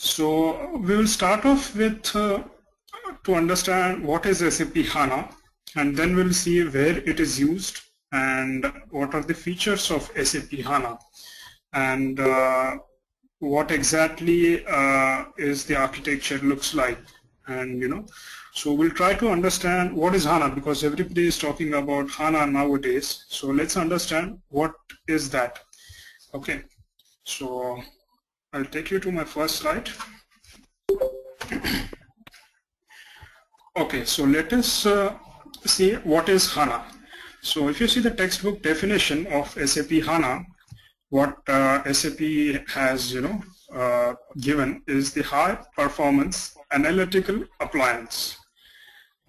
So we will start off with to understand what is SAP HANA, and then we'll see where it is used and what are the features of SAP HANA, and what exactly is the architecture looks like. And so we'll try to understand what is HANA, because everybody is talking about HANA nowadays. So let's understand what is that. Okay, so I'll take you to my first slide. Okay, so let us see what is HANA. So if you see the textbook definition of SAP HANA, what SAP has given is the high performance analytical appliance.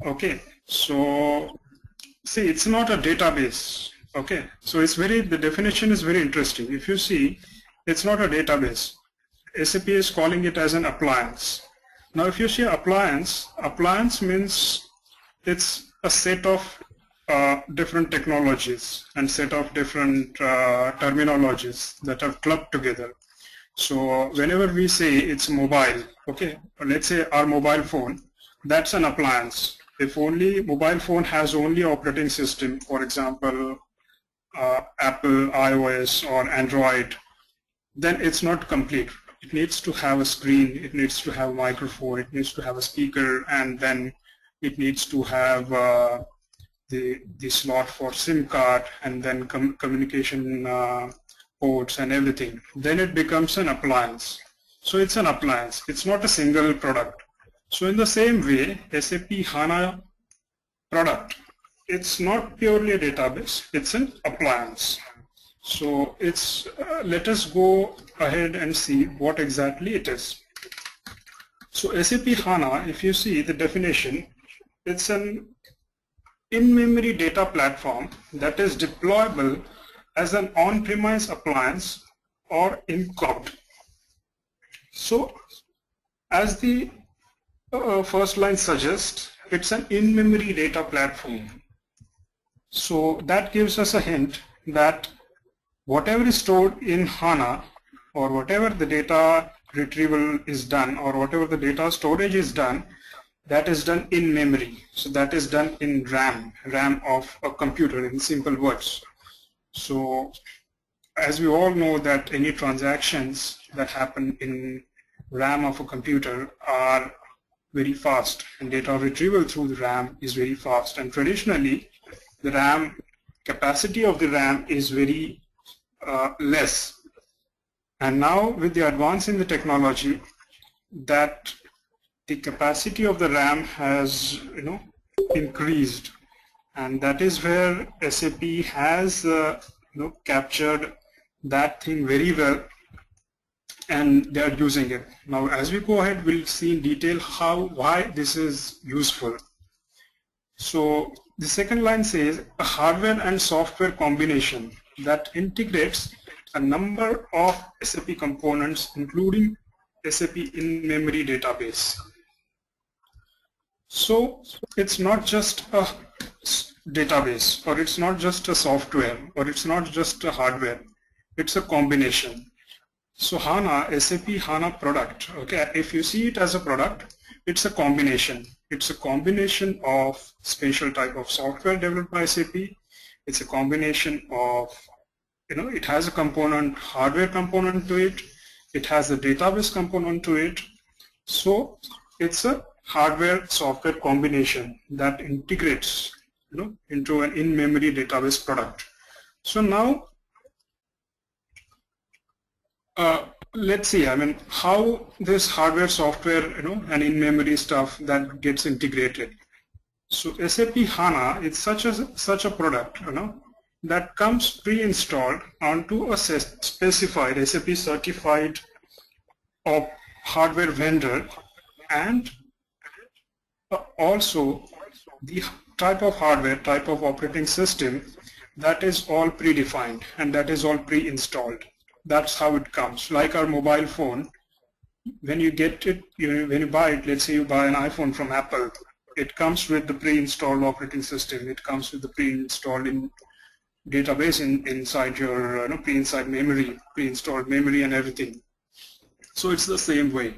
Okay, so see, it's not a database. Okay, so the definition is very interesting. If you see, it's not a database. SAP is calling it as an appliance. Now if you see appliance means it's a set of different technologies and set of different terminologies that are clubbed together. So whenever we say it's mobile, okay, let's say our mobile phone, that's an appliance. If only mobile phone has only operating system, for example, Apple, iOS or Android, then it's not complete. It needs to have a screen, it needs to have a microphone, it needs to have a speaker, and then it needs to have the slot for SIM card, and then communication ports and everything. Then it becomes an appliance. So it's an appliance. It's not a single product. So in the same way, SAP HANA product, it's not purely a database, it's an appliance. So it's let us go ahead and see what exactly it is. So SAP HANA, if you see the definition, it's an in-memory data platform that is deployable as an on-premise appliance or in cloud. So as the first line suggests, it's an in-memory data platform. So that gives us a hint that whatever is stored in HANA, or whatever the data retrieval is done, or whatever the data storage is done, that is done in memory. So that is done in RAM of a computer, in simple words. So as we all know that any transactions that happen in RAM of a computer are very fast, and data retrieval through the RAM is very fast. And traditionally, the RAM capacity of the RAM is very less. And now with the advance in the technology, that the capacity of the RAM has increased, and that is where SAP has captured that thing very well, and they are using it. Now as we go ahead, we'll see in detail why this is useful. So the second line says a hardware and software combination that integrates a number of SAP components, including SAP in-memory database. So it's not just a database, or it's not just a software, or it's not just a hardware, it's a combination. So HANA, SAP HANA product, okay, if you see it as a product, it's a combination. It's a combination of special type of software developed by SAP. It's a combination of, it has a component, hardware component to it. It has a database component to it. So it's a hardware software combination that integrates into an in-memory database product. So now let's see, how this hardware software and in-memory stuff that gets integrated. So SAP HANA is such a product that comes pre-installed onto a specified SAP certified hardware vendor, and also the type of hardware, type of operating system, that is all predefined and that is all pre-installed. That's how it comes. Like our mobile phone, when you get it, when you buy it, let's say you buy an iPhone from Apple, it comes with the pre-installed operating system. It comes with the pre-installed database inside your pre-installed memory and everything. So it's the same way.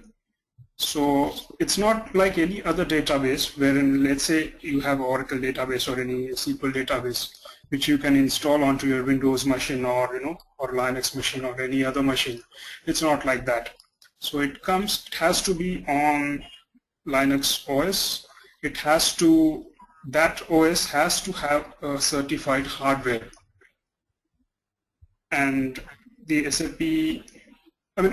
So it's not like any other database wherein, let's say you have Oracle database or any SQL database which you can install onto your Windows machine or or Linux machine or any other machine. It's not like that. So it has to be on Linux OS. That OS has to have a certified hardware, and the SAP,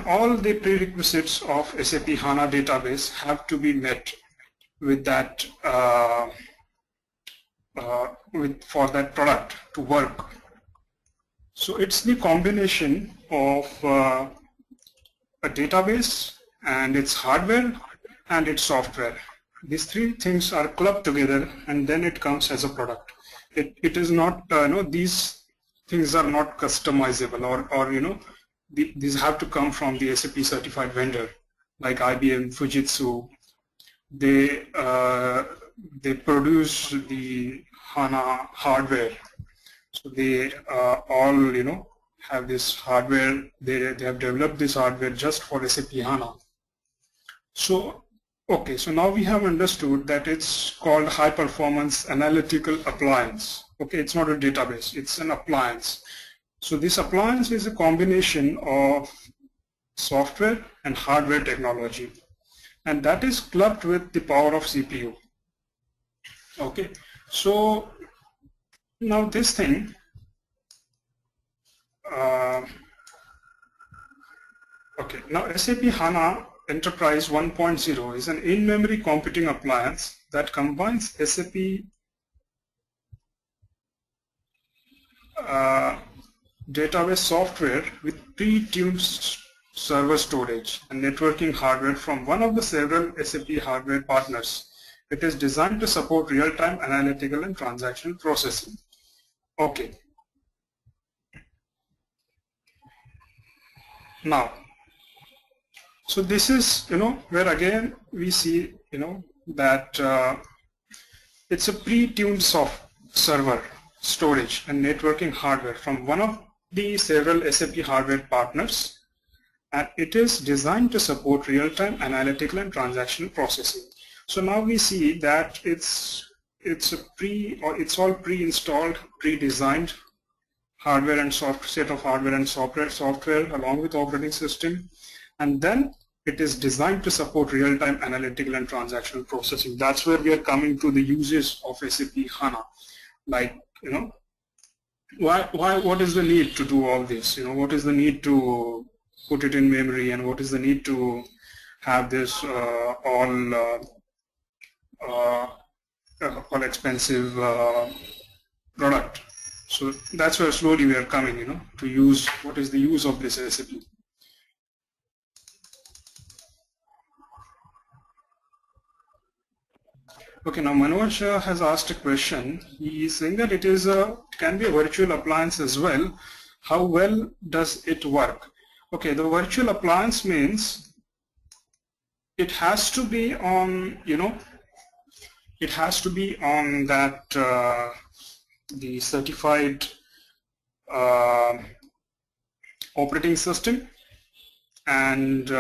all the prerequisites of SAP HANA database have to be met with that for that product to work. So it's the combination of a database and its hardware and its software. These three things are clubbed together, and then it comes as a product. It is not, these things are not customizable, or these have to come from the SAP certified vendor like IBM, Fujitsu. They produce the HANA hardware, so they all have this hardware. They have developed this hardware just for SAP HANA. So okay, so now we have understood that it's called high performance analytical appliance. Okay, it's not a database, it's an appliance. So this appliance is a combination of software and hardware technology, and that is clubbed with the power of CPU. Okay, so now this thing, okay, now SAP HANA Enterprise 1.0 is an in-memory computing appliance that combines SAP database software with pre-tuned server storage and networking hardware from one of the several SAP hardware partners. It is designed to support real-time analytical and transactional processing. Okay. Now, so this is, where again we see, that it's a pre-tuned server storage and networking hardware from one of the several SAP hardware partners, and it is designed to support real-time analytical and transactional processing. So now we see that it's all pre-installed, pre-designed hardware and set of hardware and software along with operating system, and then it is designed to support real-time analytical and transactional processing. That's where we are coming to the uses of SAP HANA. Like, what is the need to do all this? What is the need to put it in memory, and what is the need to have this all expensive product? So that's where slowly we are coming, to use what is the use of this SAP. Okay, now Manoj has asked a question. He is saying that it can be a virtual appliance as well. How well does it work? Okay, the virtual appliance means it has to be on, it has to be on that the certified operating system, and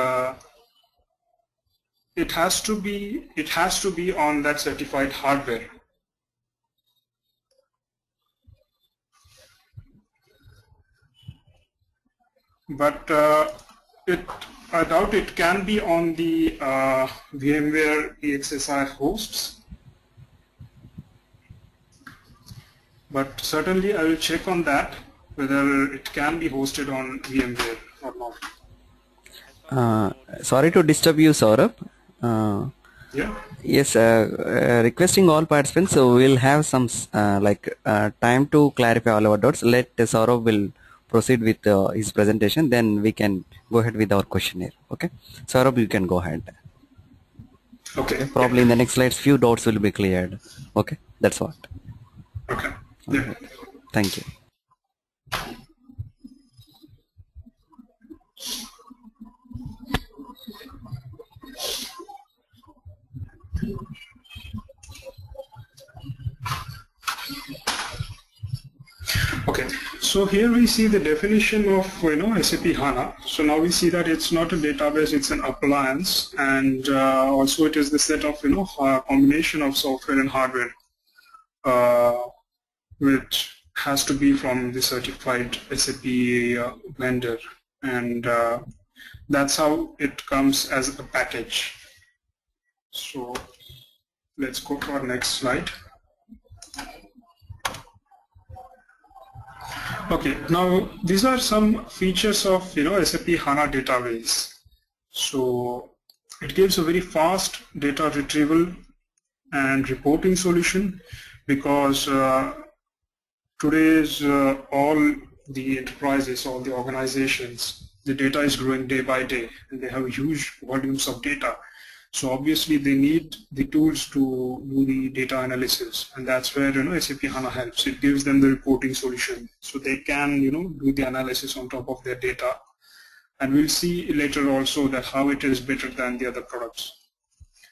it has to be on that certified hardware. But I doubt it can be on the VMware EXSI hosts. But certainly I will check on that, whether it can be hosted on VMware or not. Sorry to disturb you, Saurabh. Yeah. Yes, requesting all participants, so we'll have some time to clarify all our doubts. Let Saurabh will proceed with his presentation, then we can go ahead with our questionnaire. Okay, Saurabh, you can go ahead. Okay. Probably in the next slides, few doubts will be cleared. Okay, that's what. Okay. Yeah. Okay. Thank you. Okay, so So here we see the definition of SAP HANA. So now we see that it's not a database, it's an appliance, and also it is the set of combination of software and hardware, which has to be from the certified SAP vendor, and that's how it comes as a package. So let's go to our next slide. Okay, now these are some features of SAP HANA database. So it gives a very fast data retrieval and reporting solution, because today's all the enterprises, all the organizations, the data is growing day by day, and they have huge volumes of data. So obviously they need the tools to do the data analysis, and that's where SAP HANA helps. It gives them the reporting solution, so they can do the analysis on top of their data. And we'll see later also that how it is better than the other products.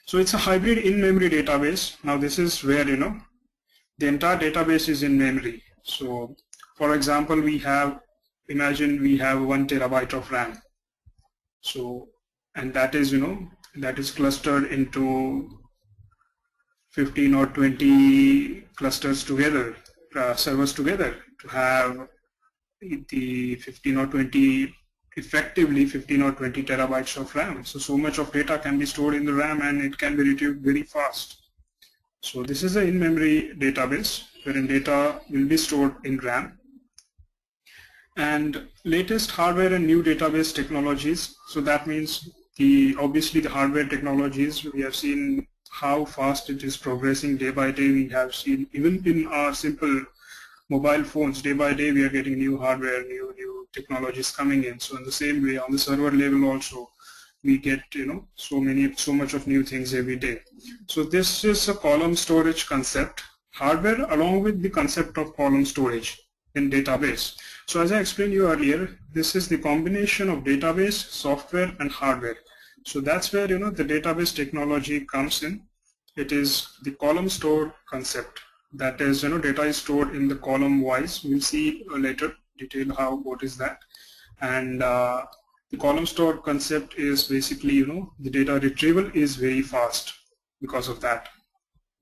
So it's a hybrid in-memory database. Now this is where the entire database is in memory. So for example, imagine we have 1 terabyte of RAM. So, and that is that is clustered into 15 or 20 clusters together, servers together, to have the 15 or 20, effectively 15 or 20 terabytes of RAM. So much of data can be stored in the RAM, and it can be retrieved very fast. So this is an in-memory database wherein data will be stored in RAM. And latest hardware and new database technologies. So that means obviously the hardware technologies, we have seen how fast it is progressing day by day. We have seen even in our simple mobile phones, day by day we are getting new hardware, new technologies coming in. So in the same way, on the server level also, we get so much of new things every day. So this is a column storage concept, hardware along with the concept of column storage in database. So as I explained you earlier, this is the combination of database, software and hardware. So that's where the database technology comes in. It is the column store concept. That is, data is stored in the column wise. We'll see later detail what is that. And the column store concept is basically the data retrieval is very fast. Because of that,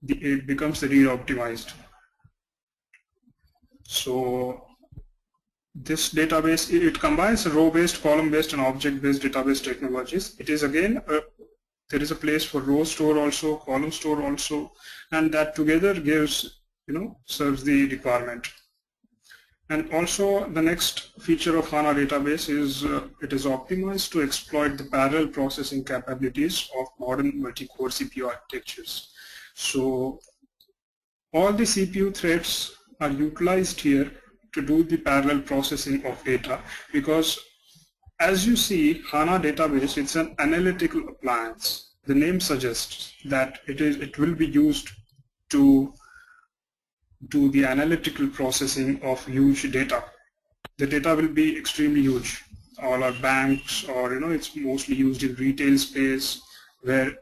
it becomes the read optimized. So this database, it combines row-based, column-based and object-based database technologies. It is again, there is a place for row store also, column store also, and that together gives, serves the requirement. And also the next feature of HANA database is it is optimized to exploit the parallel processing capabilities of modern multi-core CPU architectures. So all the CPU threads are utilized here to do the parallel processing of data, because as you see, HANA database, it's an analytical appliance. The name suggests that it will be used to do the analytical processing of huge data. The data will be extremely huge. All our banks, or it's mostly used in retail space, where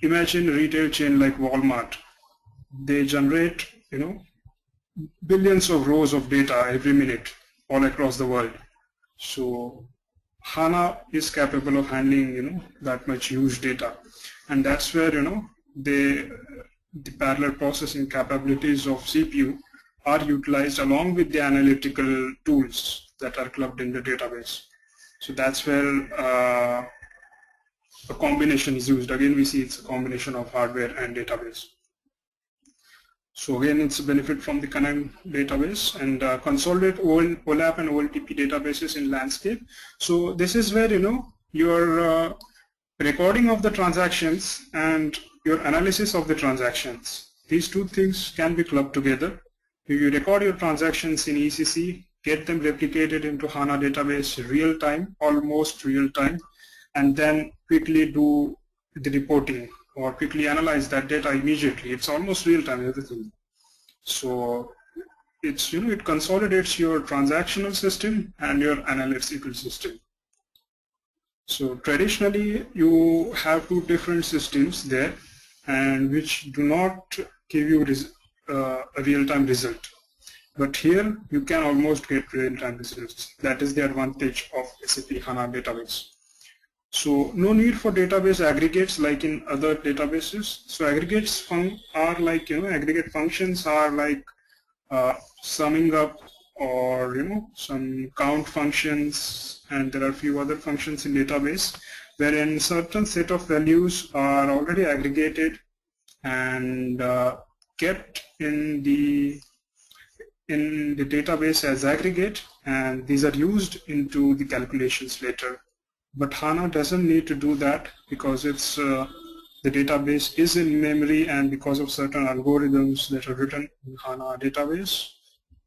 imagine a retail chain like Walmart. They generate billions of rows of data every minute all across the world. So HANA is capable of handling that much huge data, and that's where the parallel processing capabilities of CPU are utilized along with the analytical tools that are clubbed in the database. So that's where a combination is used. Again, we see it's a combination of hardware and database. So again, it's a benefit from the Connect database, and consolidate OLAP and OLTP databases in landscape. So this is where your recording of the transactions and your analysis of the transactions. These two things can be clubbed together. You record your transactions in ECC, get them replicated into HANA database real time, almost real time, and then quickly do the reporting or quickly analyze that data immediately. It's almost real time, everything. So it's it consolidates your transactional system and your analytical system. So traditionally you have two different systems there, and which do not give you a real-time result. But here you can almost get real-time results. That is the advantage of SAP HANA database. So no need for database aggregates like in other databases. So aggregates are like, aggregate functions are like summing up, or some count functions, and there are a few other functions in database wherein certain set of values are already aggregated and kept in the database as aggregate, and these are used into the calculations later. But HANA doesn't need to do that because it's the database is in memory, and because of certain algorithms that are written in HANA database,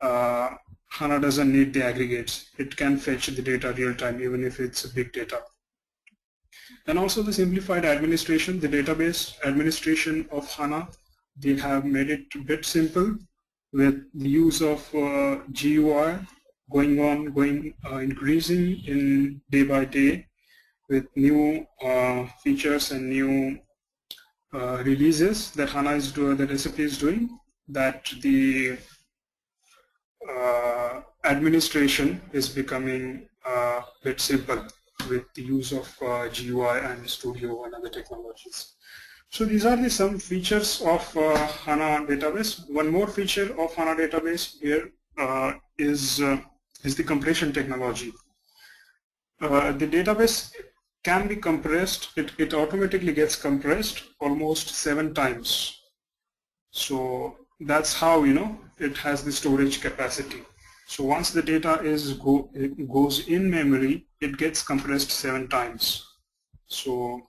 HANA doesn't need the aggregates. It can fetch the data real time even if it's a big data. And also the simplified administration, the database administration of HANA, they have made it a bit simple with the use of GUI increasing in day by day with new features and new releases that HANA is doing, that SAP is doing, that the administration is becoming a bit simple with the use of GUI and Studio and other technologies. So these are some features of HANA database. One more feature of HANA database here is the compression technology. The database can be compressed. It automatically gets compressed almost 7 times. So that's how it has the storage capacity. So once the data goes in memory, it gets compressed 7 times. So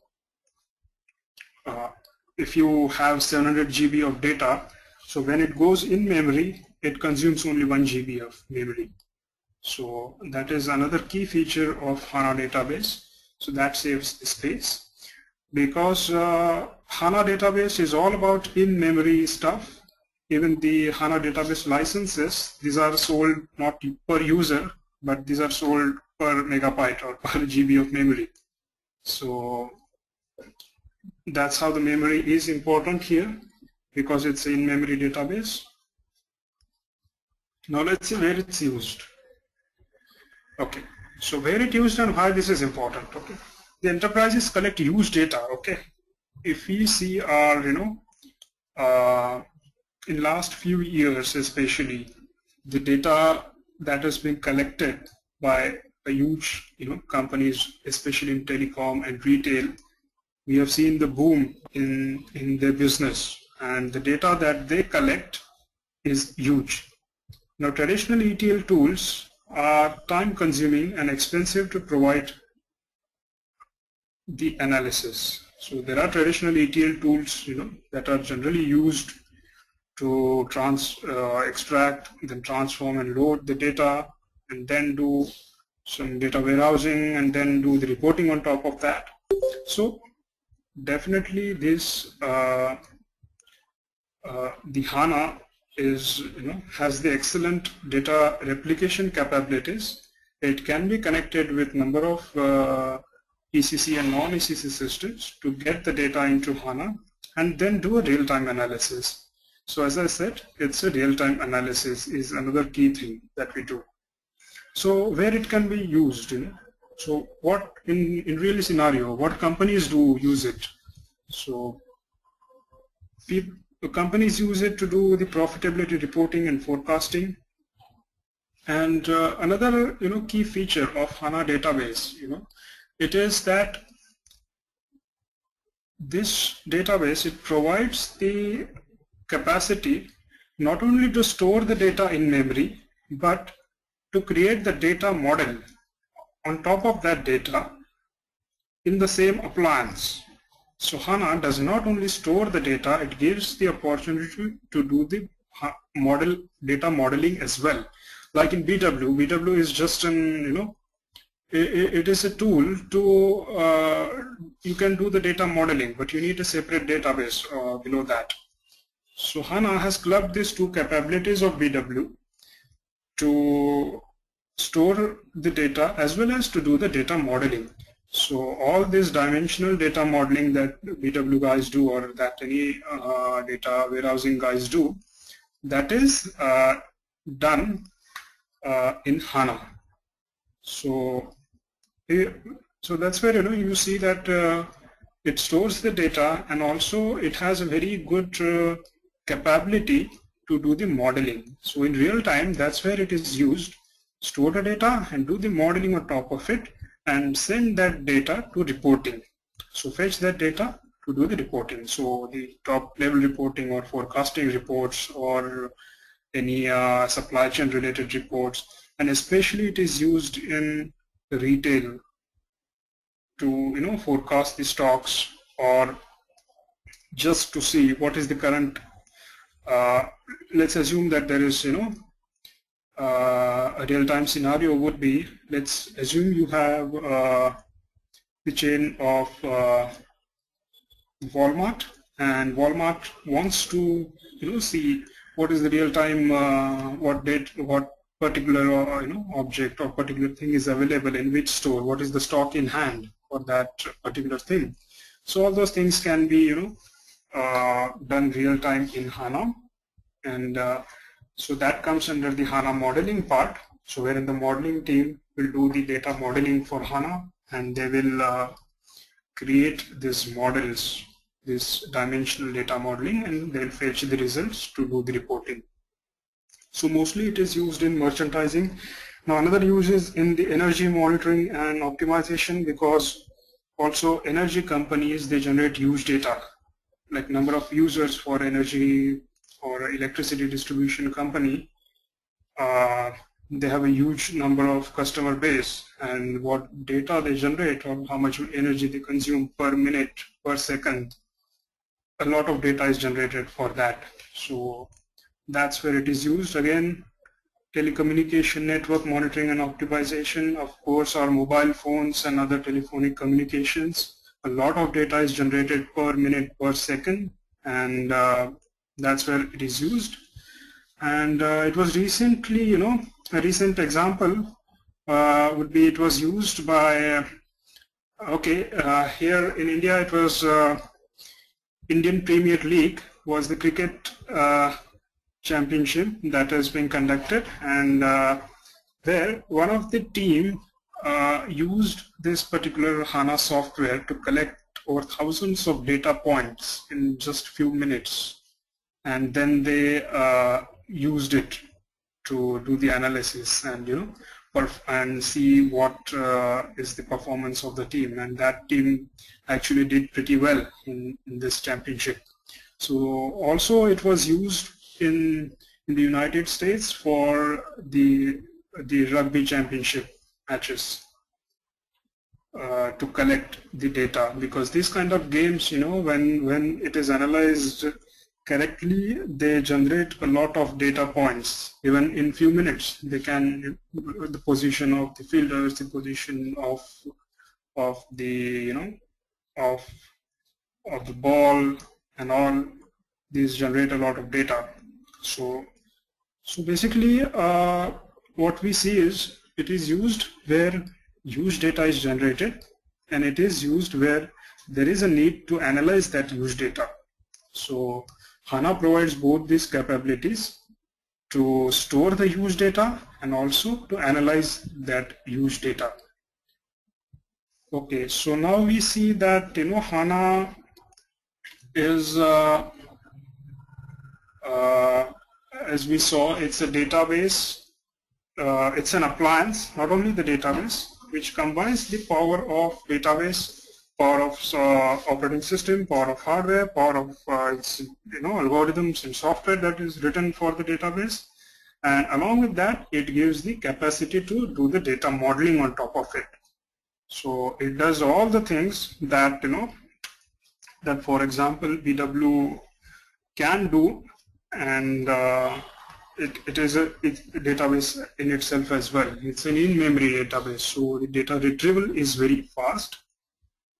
if you have 700 GB of data, so when it goes in memory, it consumes only 1 GB of memory. So that is another key feature of HANA database. So that saves space, because HANA database is all about in-memory stuff. Even the HANA database licenses, these are sold not per user, but these are sold per megabyte or per GB of memory. So that's how the memory is important here, because it's an in-memory database. Now let's see where it's used. Okay, so where it's used and why this is important. Okay, the enterprises collect huge data. Okay, if we see our in last few years especially, the data that has been collected by a huge companies, especially in telecom and retail, we have seen the boom in their business, and the data that they collect is huge. Now traditional ETL tools are time consuming and expensive to provide the analysis. So there are traditional ETL tools that are generally used to extract, then transform and load the data, and then do some data warehousing, and then do the reporting on top of that. So definitely this the HANA is has the excellent data replication capabilities. It can be connected with number of ECC and non-ECC systems to get the data into HANA and then do a real-time analysis. So as I said, it's a real-time analysis is another key thing that we do. So where it can be used, so what in real scenario, what companies do use it? So companies use it to do the profitability reporting and forecasting. And another key feature of HANA database, it is that this database, it provides the capacity not only to store the data in memory, but to create the data model on top of that data in the same appliance. So HANA does not only store the data, it gives the opportunity to do the data modeling as well. Like in BW is just an, it is a tool to, you can do the data modeling, but you need a separate database below that. So HANA has clubbed these two capabilities of BW to store the data as well as to do the data modeling. So all this dimensional data modeling that BW guys do, or that any data warehousing guys do, that is done in HANA. So, so that's where you see that it stores the data, and also it has a very good capability to do the modeling. So in real time, that's where it is used. Store the data and do the modeling on top of it and send that data to reporting. So fetch that data to do the reporting. So the top level reporting or forecasting reports or any supply chain related reports, and especially it is used in retail to forecast the stocks, or just to see what is the current let's assume that there is a real-time scenario would be, let's assume you have the chain of Walmart, and Walmart wants to see what is the real-time what particular object or particular thing is available in which store, what is the stock in hand for that particular thing. So all those things can be done real-time in HANA, and so that comes under the HANA modeling part. So wherein the modeling team will do the data modeling for HANA, and they will create these models, this dimensional data modeling, and they'll fetch the results to do the reporting. So mostly it is used in merchandising. Now another use is in the energy monitoring and optimization, because also energy companies, they generate huge data, like number of users for energy or electricity distribution company. They have a huge number of customer base, and what data they generate or how much energy they consume per minute, per second, a lot of data is generated for that. So that's where it is used. Again, telecommunication network monitoring and optimization, of course, our mobile phones and other telephonic communications. A lot of data is generated per minute, per second, and that's where it is used. And it was recently, a recent example would be, it was used by, here in India, it was Indian Premier League was the cricket championship that has been conducted, and where one of the team used this particular HANA software to collect over thousands of data points in just few minutes, and then they used it to do the analysis and and see what is the performance of the team, and that team actually did pretty well in this championship. So also it was used in the United States for the rugby championship matches to collect the data, because these kind of games, when it is analyzed correctly, they generate a lot of data points. Even in few minutes, they can, the position of the fielders, the position of the of the ball and all, these generate a lot of data. So basically what we see is it is used where huge data is generated, and it is used where there is a need to analyze that huge data. So HANA provides both these capabilities to store the huge data and also to analyze that huge data. Okay, so now we see that HANA is as we saw, it's a database, it's an appliance, not only the database, which combines the power of database, power of operating system, power of hardware, power of its algorithms and software that is written for the database, and along with that it gives the capacity to do the data modeling on top of it. So it does all the things that that, for example, BW can do, and it is a database in itself as well. It's an in-memory database, so the data retrieval is very fast.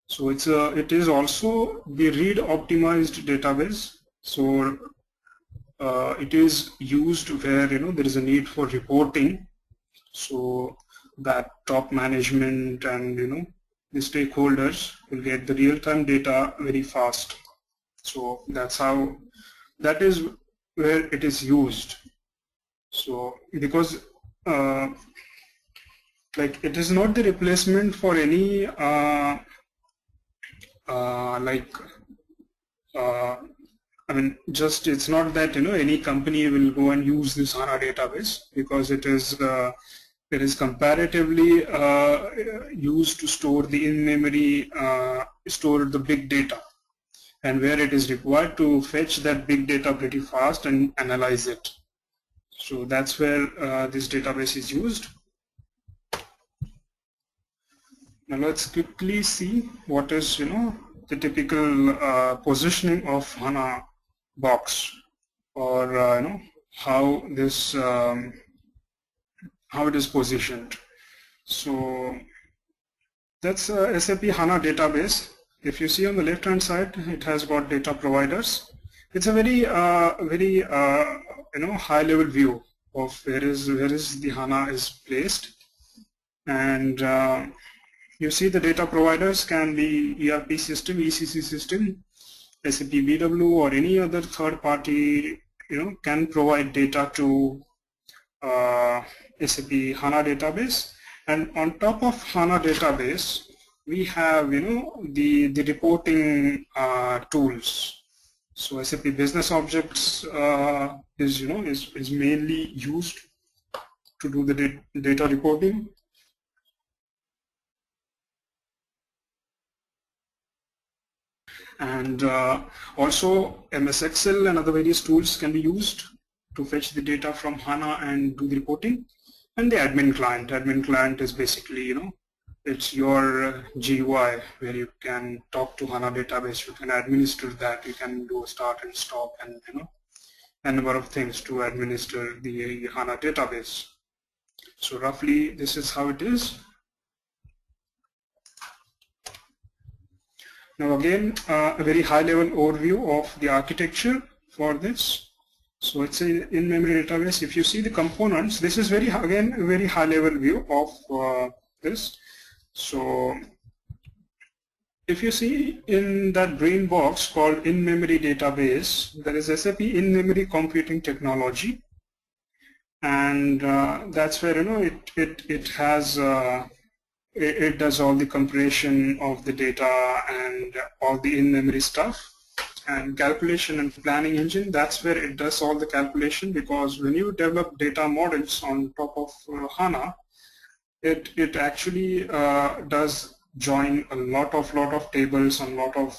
So it is also the read optimized database. So it is used where there is a need for reporting, so that top management and the stakeholders will get the real-time data very fast. So that is where it is used. So because like it is not the replacement for any like I mean, just it's not that any company will go and use this HANA database, because it is comparatively used to store the in-memory store the big data, and where it is required to fetch that big data pretty fast and analyze it. So that's where this database is used. Now let's quickly see what is the typical positioning of HANA box, or how this how it is positioned. So that's SAP HANA database. If you see on the left hand side, it has got data providers. It's a very high level view of where is the HANA is placed, and you see the data providers can be ERP system, ECC system, SAP BW, or any other third party can provide data to SAP HANA database. And on top of HANA database, we have the reporting tools. So SAP Business Objects is mainly used to do the data reporting. And also MS Excel and other various tools can be used to fetch the data from HANA and do the reporting. And the admin client is basically it's your GUI where you can talk to HANA database, you can administer that, you can do a start and stop, and a number of things to administer the HANA database. So roughly this is how it is. Now again, a very high level overview of the architecture for this. So it's an in-memory database. If you see the components, this is again a very high level view of this. So if you see in that green box called in-memory database, there is SAP in-memory computing technology, and that's where it has it does all the compression of the data and all the in-memory stuff. And calculation and planning engine, that's where it does all the calculation, because when you develop data models on top of HANA, it actually does join a lot of tables and lot of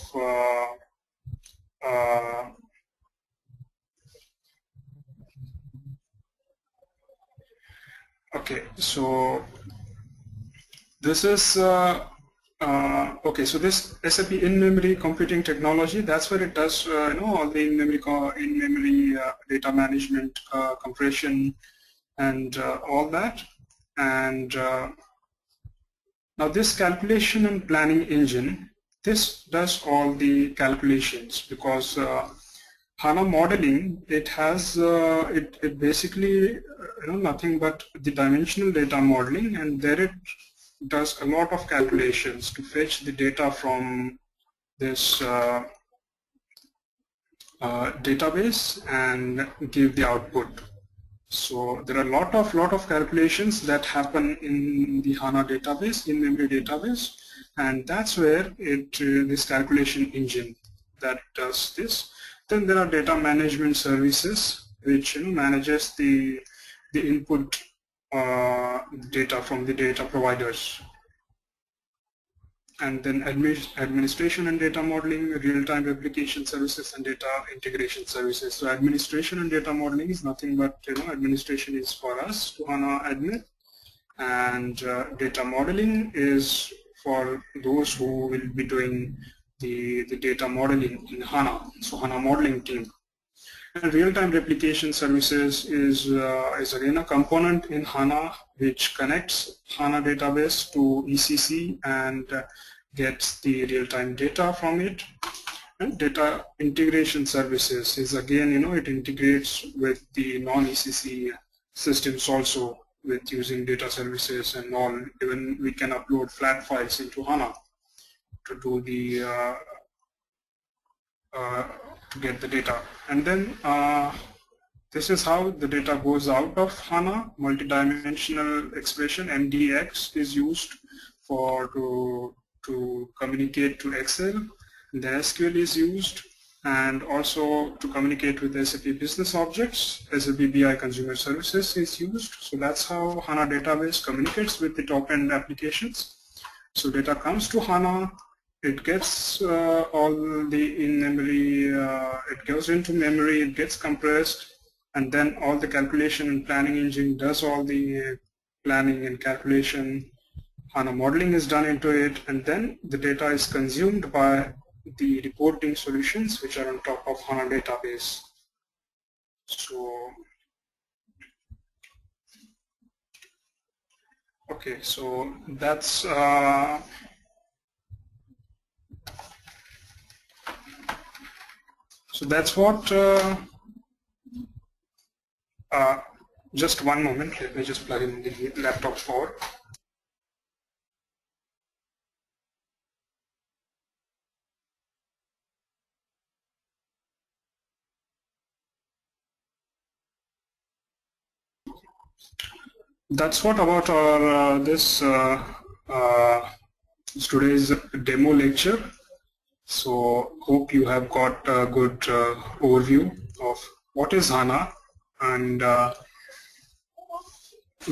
okay, so this is okay, so this SAP in-memory computing technology, that's where it does all the in-memory data management, compression, and all that. And now this calculation and planning engine, this does all the calculations, because HANA modeling, it has it basically nothing but the dimensional data modeling, and there it does a lot of calculations to fetch the data from this database and give the output. So there are a lot of calculations that happen in the HANA database, in-memory database, and that's where this calculation engine that does this. Then there are data management services, which manages the input data from the data providers. And then administration and data modeling, real-time replication services, and data integration services. So administration and data modeling is nothing but administration is for us to HANA admin, and data modeling is for those who will be doing the data modeling in HANA, so HANA modeling team. And real-time replication services is again a component in HANA which connects HANA database to ECC and gets the real-time data from it. And data integration services is again, it integrates with the non-ECC systems also, with using data services and all. Even we can upload flat files into HANA to do the to get the data. And then this is how the data goes out of HANA. Multidimensional expression MDX is used for to communicate to Excel. Then SQL is used, and also to communicate with SAP business objects. SAP BI consumer services is used. So that's how HANA database communicates with the top-end applications. So data comes to HANA, it gets all the in-memory, it goes into memory, it gets compressed, and then all the calculation and planning engine does all the planning and calculation. HANA modeling is done into it, and then the data is consumed by the reporting solutions which are on top of HANA database. So, okay, so that's what. Just one moment. Let me just plug in the laptop for. That's what about our today's demo lecture. So hope you have got a good overview of what is HANA and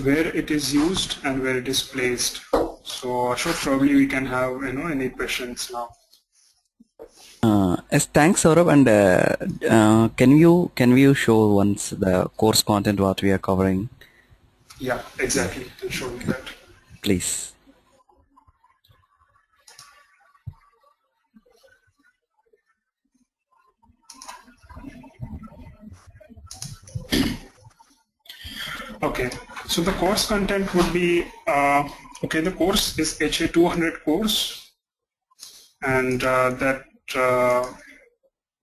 where it is used and where it is placed. So Ashok, probably we can have any questions now. Yes, thanks, Saurabh. And can you show once the course content what we are covering? Yeah, exactly. I'll show you that. Please. Okay, so the course content would be okay. The course is HA 200 course, and that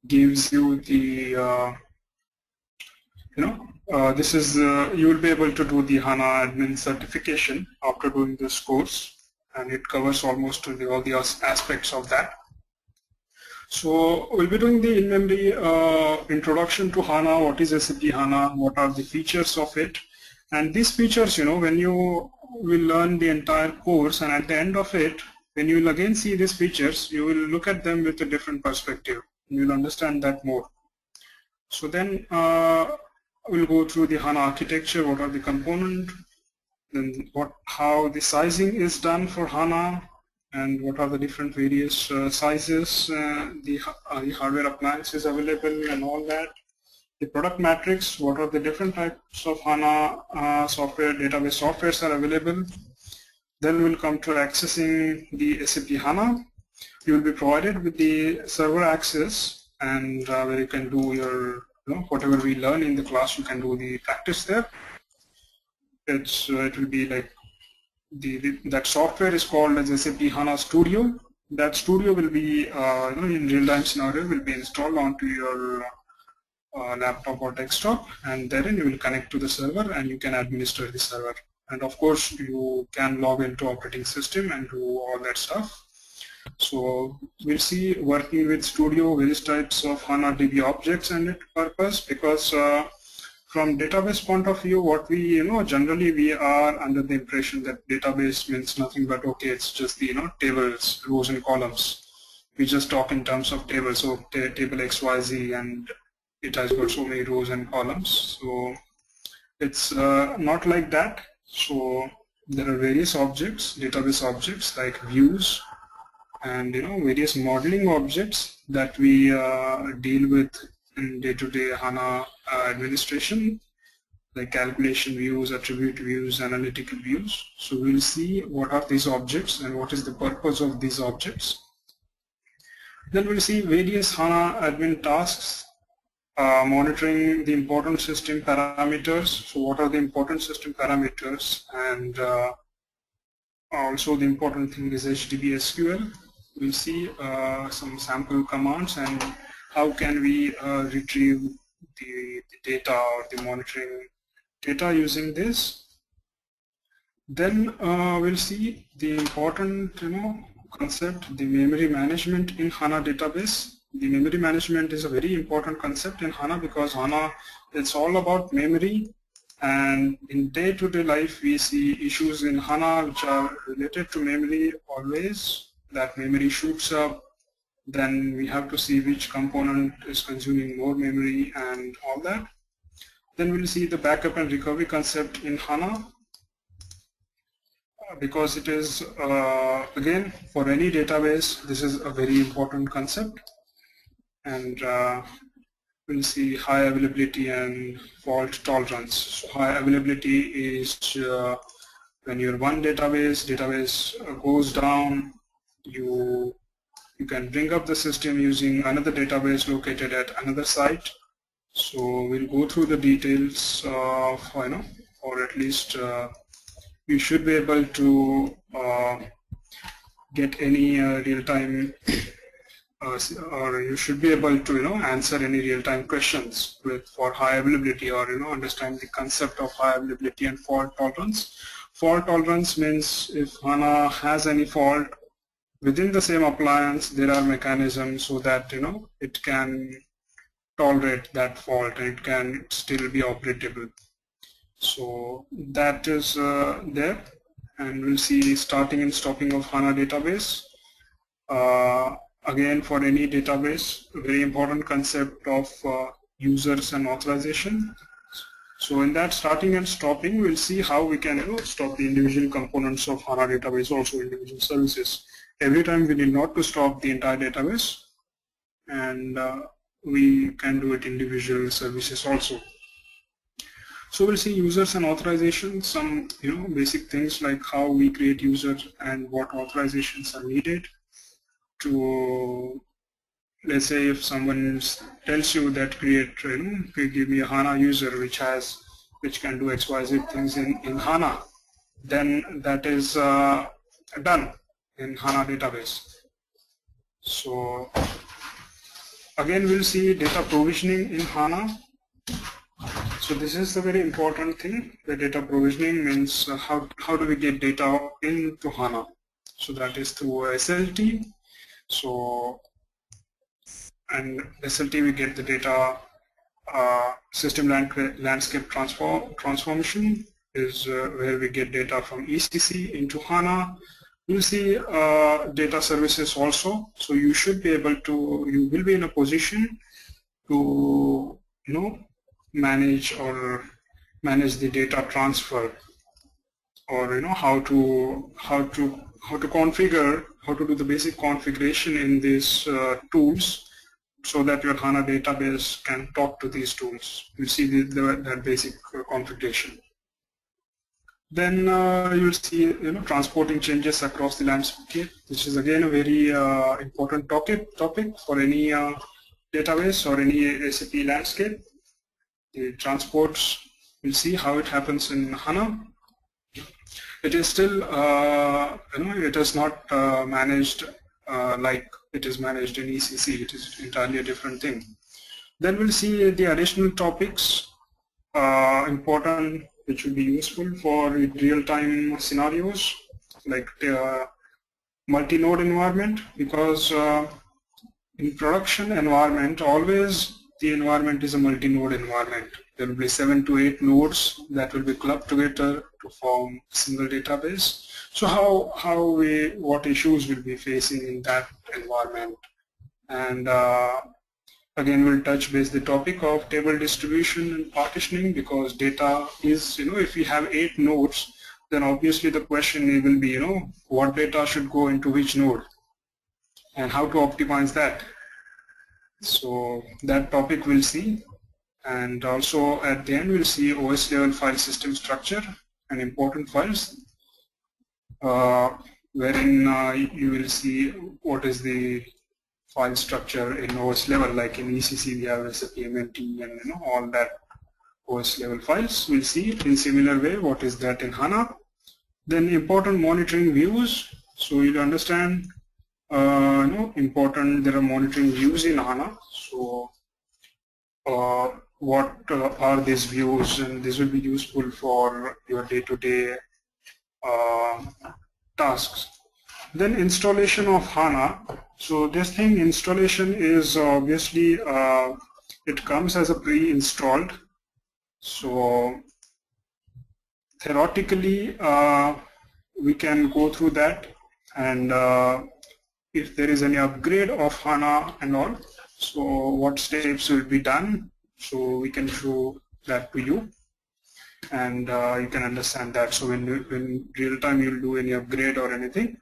gives you the this is you will be able to do the HANA admin certification after doing this course, and it covers almost all the aspects of that. So we'll be doing the in-memory introduction to HANA. What is SAP HANA? What are the features of it? And these features, when you will learn the entire course, and at the end of it, when you will again see these features, you will look at them with a different perspective. You will understand that more. So then we'll go through the HANA architecture. What are the components? Then how the sizing is done for HANA, and what are the different various sizes, the hardware appliances available and all that. The product matrix, what are the different types of HANA software, database softwares are available. Then we'll come to accessing the SAP HANA. You will be provided with the server access, and where you can do your, whatever we learn in the class, you can do the practice there. It will be like that software is called as SAP HANA Studio. That studio will be in real-time scenario will be installed onto your laptop or desktop, and then you will connect to the server and you can administer the server. And of course you can log into operating system and do all that stuff. So we'll see working with Studio various types of HANA DB objects and its purpose, because from database point of view, what we generally we are under the impression that database means nothing but okay, it's just the tables, rows and columns. We just talk in terms of tables, so table XYZ, and it has got so many rows and columns. So it's not like that. So there are various objects, database objects like views, and various modeling objects that we deal with in day-to-day HANA administration, like calculation views, attribute views, analytical views. So we'll see what are these objects and what is the purpose of these objects. Then we'll see various HANA admin tasks, monitoring the important system parameters. So what are the important system parameters, and also the important thing is HDB SQL. We'll see some sample commands and how can we retrieve the data or the monitoring data using this. Then we'll see the important concept, the memory management in HANA database. The memory management is a very important concept in HANA, because HANA it's all about memory. And in day-to-day life, we see issues in HANA which are related to memory always. That memory shoots up, then we have to see which component is consuming more memory and all that. Then we'll see the backup and recovery concept in HANA, because it is, again, for any database, this is a very important concept. And we'll see high availability and fault tolerance. So high availability is when your one database goes down, you can bring up the system using another database located at another site. So we'll go through the details of, or at least you should be able to get any real-time or you should be able to answer any real-time questions for high availability, or understand the concept of high availability and fault tolerance. Fault tolerance means if HANA has any fault within the same appliance, there are mechanisms so that it can tolerate that fault and it can still be operatable. So that is there, and we'll see starting and stopping of HANA database. Again, for any database, a very important concept of users and authorization. So in that starting and stopping, we'll see how we can stop the individual components of HANA database, also individual services. Every time we need not to stop the entire database, and we can do it individual services also. So we'll see users and authorization, some basic things like how we create users and what authorizations are needed to, let's say if someone tells you that give me a HANA user which can do XYZ things in HANA, then that is done in HANA database. So again, we'll see data provisioning in HANA. So this is the very important thing. The data provisioning means how do we get data into HANA? So that is through SLT. So, and SLT we get the data, system landscape transformation is where we get data from ECC into HANA. We'll see data services also. So you should be able to, you will be in a position to manage the data transfer, or how to configure, how to do the basic configuration in these tools so that your HANA database can talk to these tools. You see that basic configuration. Then you'll see transporting changes across the landscape. This is again a very important topic for any database or any SAP landscape. The transports, we'll see how it happens in HANA. It is still, it is not managed like it is managed in ECC. It is entirely a different thing. Then we'll see the additional topics important, which will be useful for real-time scenarios, like multi-node environment, because in production environment, always the environment is a multi-node environment. There will be 7 to 8 nodes that will be clubbed together to form a single database. So what issues we'll be facing in that environment, and again we'll touch base the topic of table distribution and partitioning, because data is, if we have 8 nodes, then obviously the question will be, what data should go into which node and how to optimize that. So that topic we'll see, and also at the end we'll see OS level file system structure and important files, wherein you will see what is the file structure in OS level. Like in ECC we have SAP MNT and all that OS level files. We'll see in similar way what is that in HANA. Then important monitoring views. So you'll understand important, there are monitoring views in HANA. So what are these views, and this will be useful for your day-to-day tasks. Then installation of HANA. So this thing, installation, is obviously it comes as a pre-installed. So theoretically, we can go through that, and if there is any upgrade of HANA and all, so what steps will be done, so we can show that to you, and you can understand that. So when real time you'll do any upgrade or anything,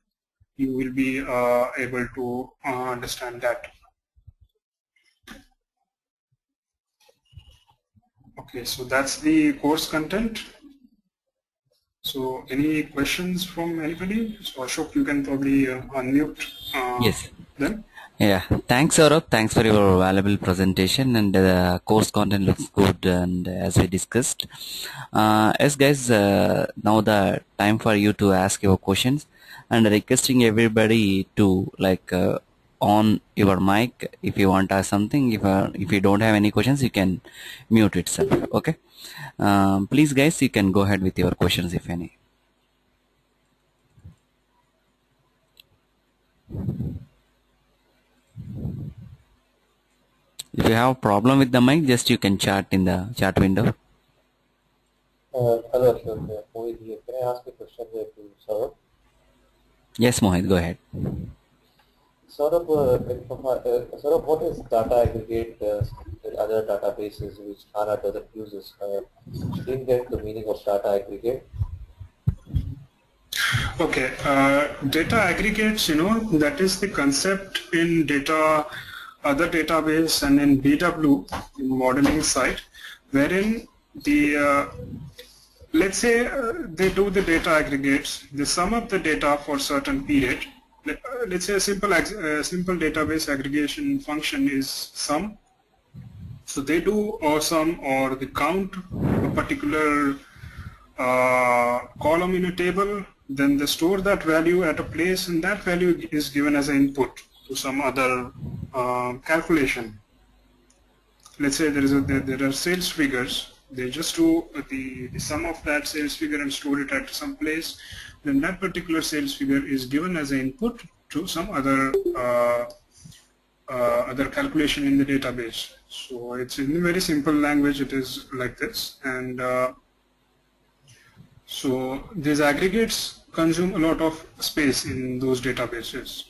you will be able to understand that. Okay, so that's the course content. So any questions from anybody? So Ashok, you can probably unmute Yes. them. Yeah. Thanks, Saurabh. Thanks for your valuable presentation, and the course content looks good, and as we discussed. Yes, guys, now the time for you to ask your questions, and requesting everybody to on your mic if you want to ask something. If you don't have any questions, you can mute itself. Okay. Please, guys, you can go ahead with your questions if any. If you have a problem with the mic, just you can chat in the chat window. Hello, sir. Mohit here. Can I ask a question here to Saurabh? Yes, Mohit, go ahead. Saurabh, Saurabh, what is data aggregate in other databases which HANA doesn't use? Didn't get the meaning of data aggregate. Okay, data aggregates, that is the concept in other database and in BW, in modeling side, wherein the let's say they do the data aggregates, they sum up the data for certain period. Let's say a simple database aggregation function is sum. So they do sum or they count a particular column in a table, then they store that value at a place, and that value is given as an input to some other calculation. Let's say there are sales figures. They just do the sum of that sales figure and store it at some place. Then that particular sales figure is given as an input to some other other calculation in the database. So it's in a very simple language. It is like this, and so these aggregates consume a lot of space in those databases.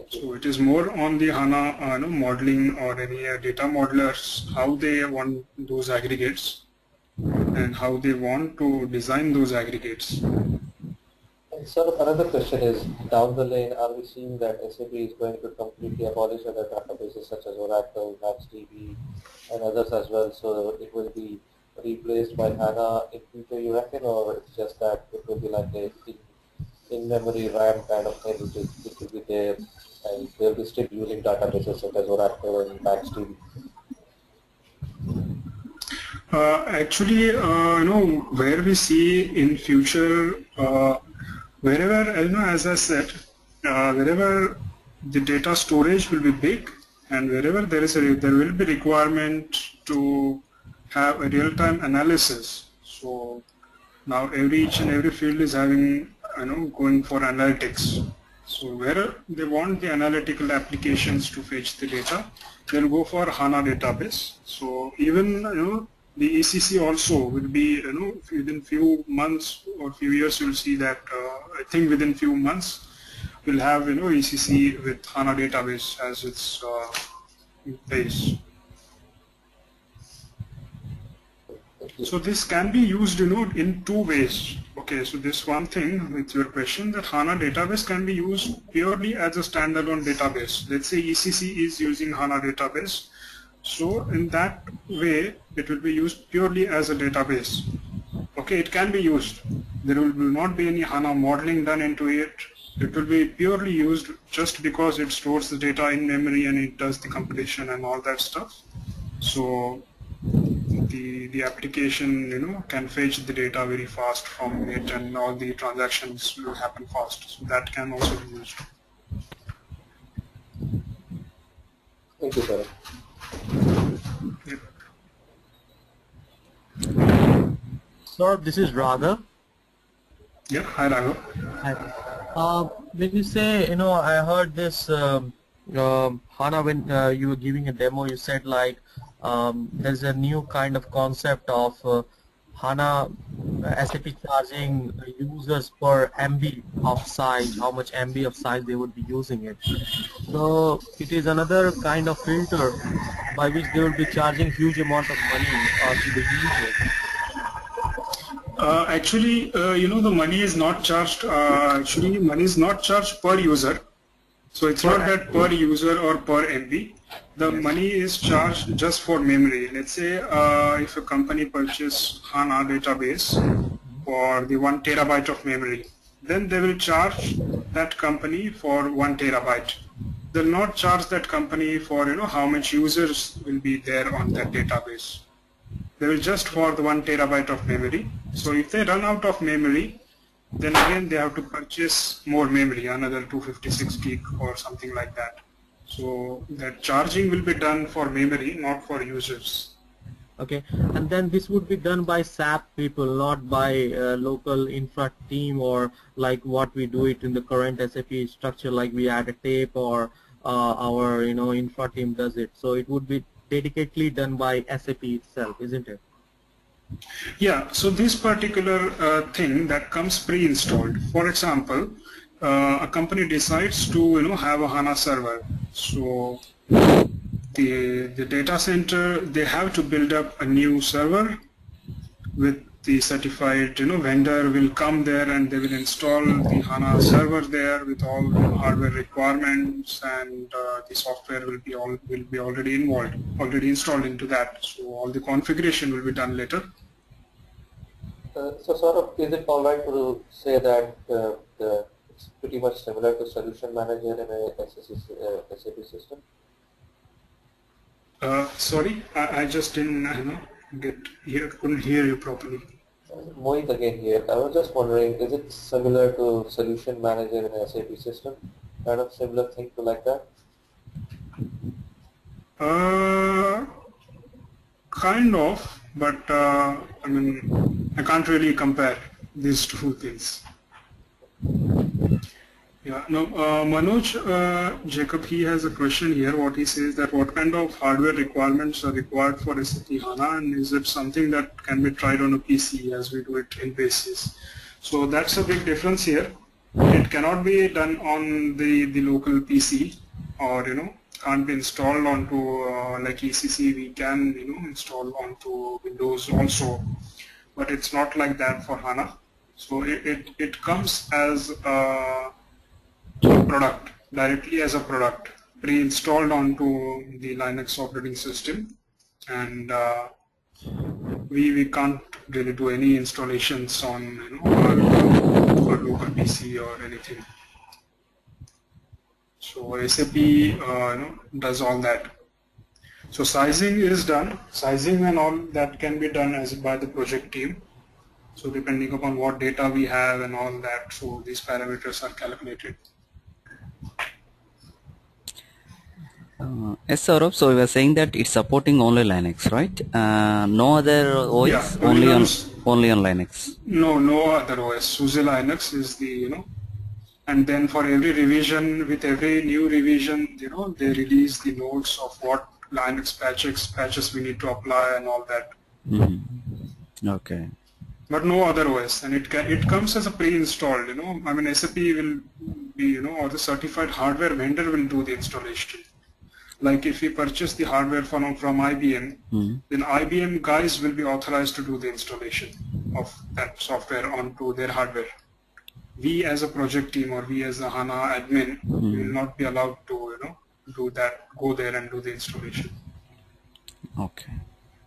So it is more on the HANA modeling or any data modelers, how they want those aggregates and how they want to design those aggregates. And sort of another question is, down the lane, are we seeing that SAP is going to completely abolish other databases such as Oracle, MaxDB, and others as well, so it will be replaced by HANA in future, you reckon, or it's just that it will be like a in-memory RAM kind of thing, which will be there, and they'll be still using databases such as Oracle and MaxDB? Actually, where we see in future, wherever, as I said, wherever the data storage will be big, and wherever there will be requirement to have a real-time analysis. So now each and every field is having, going for analytics. So where they want the analytical applications to fetch the data, they'll go for HANA database. So even, the ECC also will be, within few months or few years, you'll see that, I think within few months, we'll have, ECC with HANA database as its base. So this can be used, in two ways. Okay, so this one thing with your question, that HANA database can be used purely as a standalone database. Let's say ECC is using HANA database. So in that way, it will be used purely as a database. Okay, it can be used. There will not be any HANA modeling done into it. It will be purely used just because it stores the data in memory and it does the computation and all that stuff. So the application, can fetch the data very fast from it, and all the transactions will happen fast. So that can also be used. Thank you, sir. Sir, this is Raghav. Yeah, hi Raghav. Hi. When you say, I heard this HANA when you were giving a demo, you said like there's a new kind of concept of HANA SAP charging users per MB of size, how much MB of size they would be using it. So it is another kind of filter by which they will be charging huge amount of money to the users. Actually, the money is not charged. Actually, money is not charged per user. So it's not that per user or per MB. The money is charged just for memory. Let's say if a company purchases HANA database for the 1 terabyte of memory, then they will charge that company for 1 terabyte. They'll not charge that company for how much users will be there on that database. They will just for the 1 terabyte of memory. So if they run out of memory, then again they have to purchase more memory, another 256 gig or something like that. So that charging will be done for memory, not for users. Okay, and then this would be done by SAP people, not by local infra team, or like what we do it in the current SAP structure, like we add a tape, or our infra team does it. So it would be dedicatedly done by SAP itself, isn't it? Yeah, so this particular thing that comes pre-installed. For example, a company decides to have a HANA server. So the data center, they have to build up a new server with the certified vendor will come there and they will install the HANA server there with all the hardware requirements, and the software will be already installed into that. So all the configuration will be done later. So sort of, is it all right to say that it's pretty much similar to solution manager in a SAP system? Sorry, I just didn't couldn't hear you properly. Mohit again here. I was just wondering, is it similar to solution manager in a SAP system? Kind of similar thing to like that? Kind of, but I mean, I can't really compare these two things. Yeah, no, Manoj Jacob, he has a question here. What he says that what kind of hardware requirements are required for SAP HANA, and is it something that can be tried on a PC as we do it in basis? So that's a big difference here. It cannot be done on the local PC, or can't be installed onto like ECC. We can install onto Windows also, but it's not like that for HANA. So it comes as a product, directly as a product, pre-installed onto the Linux operating system, and we can't really do any installations on our local PC or anything. So SAP does all that. So sizing is done. Sizing and all that can be done by the project team. So depending upon what data we have and all that, so these parameters are calculated. Yes, Saurabh. So we were saying that it's supporting only Linux, right? No other OS, Yeah, only on Linux. No other OS. SUSE Linux is the and then for every revision, with every new revision, they release the notes of what Linux patches we need to apply and all that. Mm-hmm. Okay. But no other OS, and it comes as a pre-installed. I mean, SAP will be or the certified hardware vendor will do the installation. Like if we purchase the hardware from IBM, then IBM guys will be authorized to do the installation of that software onto their hardware. We as a project team or we as a HANA admin will not be allowed to do that, go there and do the installation. Okay.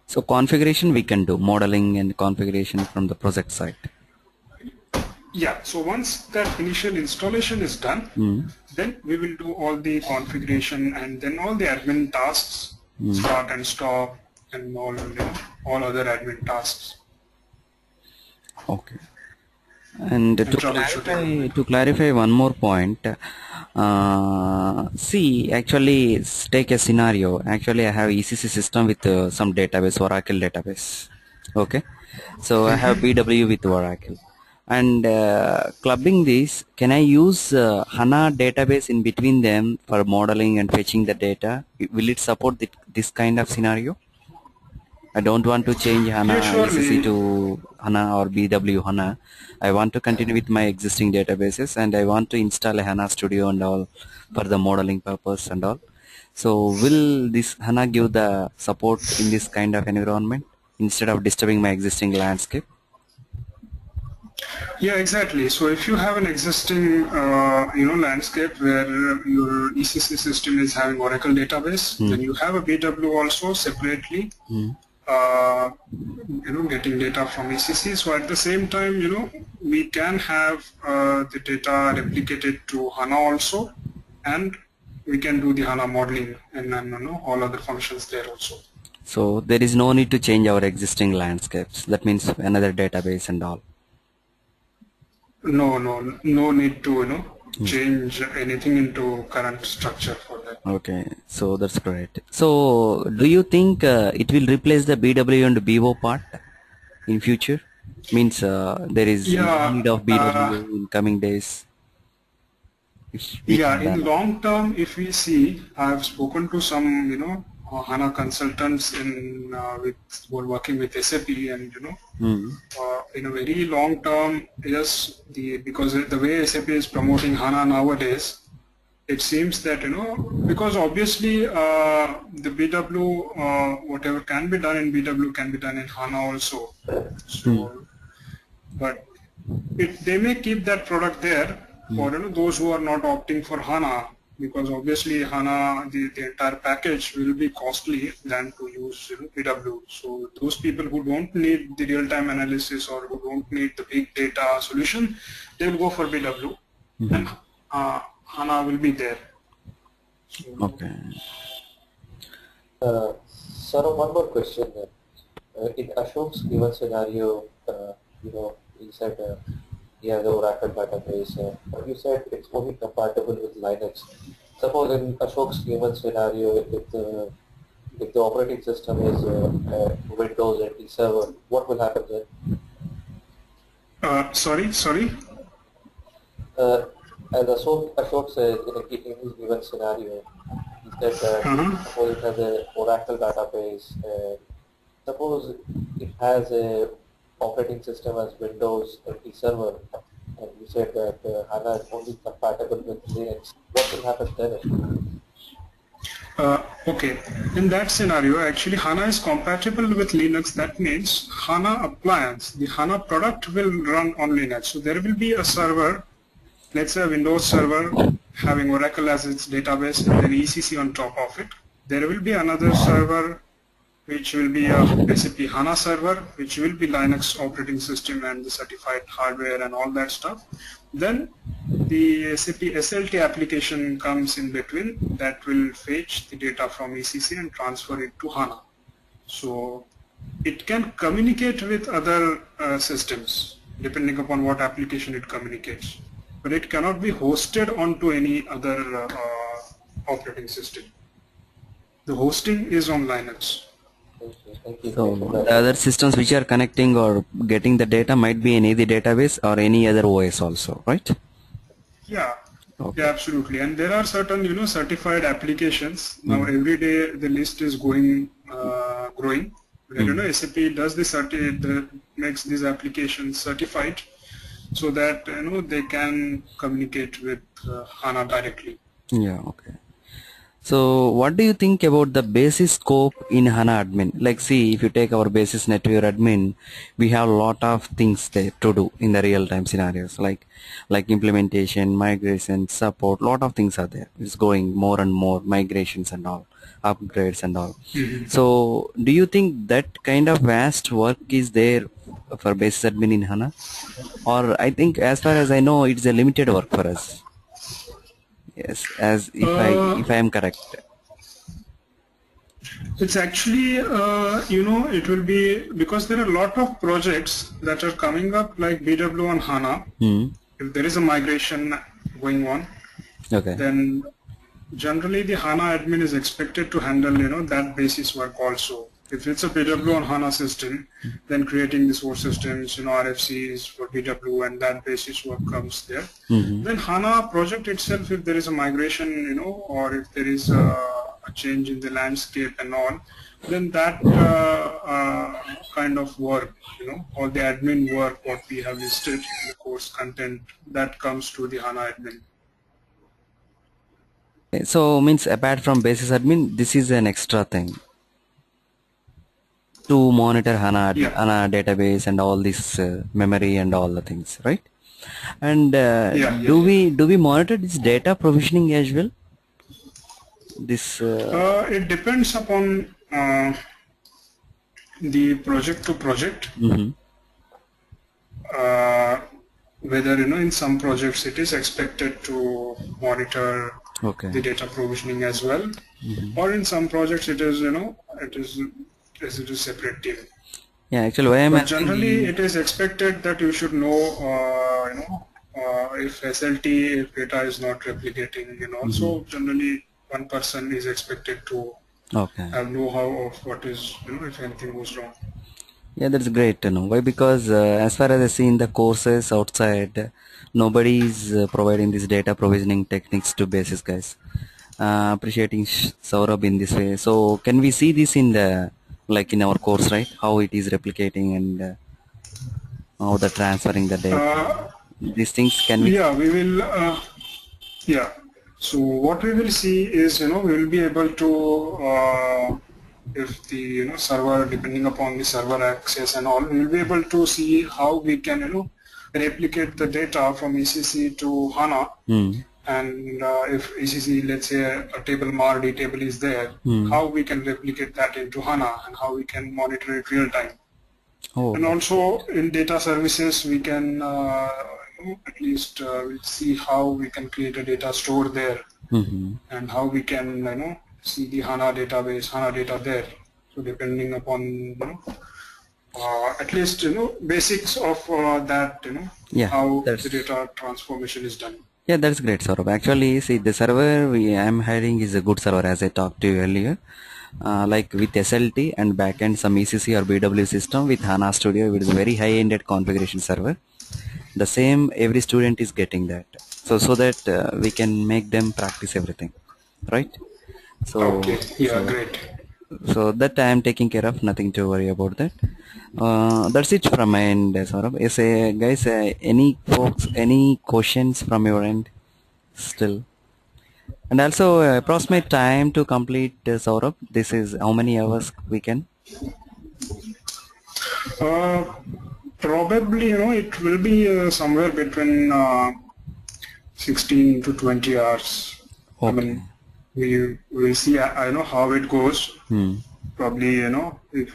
So configuration we can do, modeling and configuration from the project side. Yeah, so once that initial installation is done, then we will do all the configuration and then all the admin tasks, start and stop and all other admin tasks. Okay. And to clarify one more point, see, actually take a scenario. Actually I have ECC system with some database, Oracle database. Okay. So I have BW with Oracle. And clubbing this, can I use HANA database in between them for modeling and fetching the data? Will it support this kind of scenario? I don't want to change HANA Yeah, ECC surely. to HANA or BW HANA. I want to continue with my existing databases and I want to install a HANA Studio and all for the modeling purpose and all. So will this HANA give the support in this kind of environment instead of disturbing my existing landscape? Yeah, exactly. So if you have an existing, landscape where your ECC system is having Oracle database, then you have a BW also separately, uh, getting data from ECC. So at the same time, we can have the data replicated to HANA also, and we can do the HANA modeling and then, all other functions there also. So there is no need to change our existing landscapes. That means another database and all. No need to, change anything into current structure for that. Okay, so that's great. So do you think it will replace the BW and BO part in future? Means there is no Yeah, need of BW in coming days. If we yeah. can In learn. long term, if we see, I've spoken to some, HANA consultants who are working with SAP, and in a very long term, yes, because the way SAP is promoting HANA nowadays, it seems that because obviously the BW, whatever can be done in BW can be done in HANA also. So, but they may keep that product there for those who are not opting for HANA, because obviously HANA, the entire package will be costly than to use BW. So those people who don't need the real-time analysis or who don't need the big data solution, they will go for BW, and HANA will be there. Okay. Sir, one more question. In Ashok's given scenario, he said he has the Oracle database, but you said it's only compatible with Linux. Suppose in Ashok's given scenario, if the operating system is Windows NT server, what will happen then? Sorry. As Ashok said in his given scenario, he said that suppose it has an Oracle database, and suppose it has a operating system as Windows NT server, and you said that HANA is only compatible with Linux. What will happen then? Okay, in that scenario, actually HANA is compatible with Linux. That means HANA appliance, the HANA product will run on Linux. So there will be a server, let's say a Windows server having Oracle as its database and then ECC on top of it. There will be another server which will be a SAP HANA server, which will be Linux operating system and the certified hardware and all that stuff. Then the SAP SLT application comes in between that will fetch the data from ECC and transfer it to HANA. So it can communicate with other systems depending upon what application it communicates, but it cannot be hosted onto any other operating system. The hosting is on Linux. Thank you. So the other systems which are connecting or getting the data might be any the database or any other OS also, right? Yeah. Okay. Yeah, absolutely. And there are certain, certified applications. Now every day the list is growing. Where, SAP does makes these applications certified so that, they can communicate with HANA directly. Yeah, okay. So what do you think about the basis scope in HANA admin? Like see, if you take our basis network admin, we have a lot of things there to do in the real-time scenarios, like implementation, migration, support, lot of things are there. It's going more and more, migrations and all, upgrades and all. So do you think that kind of vast work is there for basis admin in HANA? Or I think as far as I know, it's a limited work for us. Yes, as if I am correct. It's actually, it will be, because there are a lot of projects that are coming up like BW on HANA. If there is a migration going on, then generally the HANA admin is expected to handle, that basis work also. If it's a BW on HANA system, then creating the source systems, RFCs for BW and that basis work comes there. Then HANA project itself, if there is a migration, or if there is a a change in the landscape and all, then that kind of work, all the admin work what we have listed in the course content, that comes to the HANA admin. So means apart from basis admin, this is an extra thing to monitor HANA database and all this memory and all the things, right? And do we monitor this data provisioning as well? This it depends upon the project to project. Whether in some projects it is expected to monitor the data provisioning as well, or in some projects it is it is a separate team. Yeah, actually, why am I generally it is expected that you should know if SLT, if data is not replicating, so generally one person is expected to have know-how of what is, if anything goes wrong. Yeah, that's great to know. Why? Because as far as I see in the courses outside, nobody is providing this data provisioning techniques to basis guys. Appreciating Saurabh in this way. So can we see this in the in our course, right? How it is replicating and how the transferring the data. These things can we? Yeah, we will. Yeah. So what we will see is, we will be able to, if the server, depending upon the server access and all, we will be able to see how we can replicate the data from ECC to HANA. And if ECC, let's say a table MARD table is there, how we can replicate that into HANA and how we can monitor it real time. And also in data services, we can at least we'll see how we can create a data store there, and how we can see the HANA database, HANA data there. So depending upon at least basics of that, how the data transformation is done. Yeah, that's great, Saurabh. Actually, see, the server I am hiring is a good server, as I talked to you earlier. Like with SLT and backend some ECC or BW system with HANA Studio, it is a very high-ended configuration server. The same every student is getting that, so that we can make them practice everything, right? So Great. So that I am taking care of, nothing to worry about that. That's it from my end, Saurabh. Yes, guys, any folks, any questions from your end still? And also approximate time to complete Saurabh. This is how many hours we can? Probably it will be somewhere between 16 to 20 hours. I mean, we will see. I know how it goes. Probably if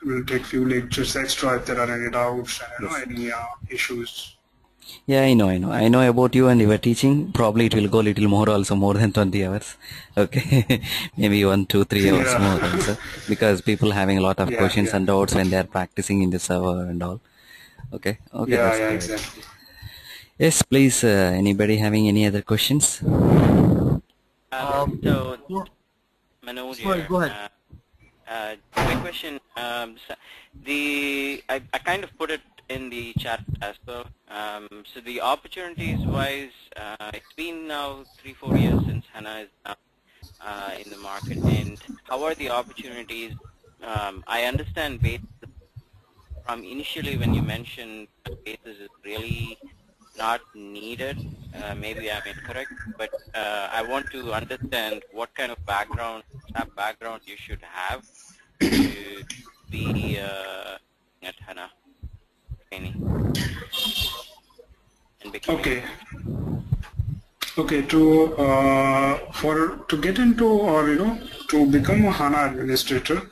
we'll take few lectures extra if there are any doubts and any issues. Yeah, I know about you and your teaching. Probably it will go little more, also more than 20 hours. Okay, maybe 1, 2, 3 hours more also, because people having a lot of questions and doubts when they are practicing in the server and all. Okay. Yeah, exactly. Yes, please. Anybody having any other questions? So, Manoj here. Go ahead. My question, I kind of put it in the chat as well. So the opportunities wise, it's been now 3-4 years since HANA is now in the market, and how are the opportunities? I understand basis from initially when you mentioned basis is really not needed. Maybe I'm incorrect, but I want to understand what kind of background you should have to be at HANA training. Okay. To get into, or to become a HANA administrator,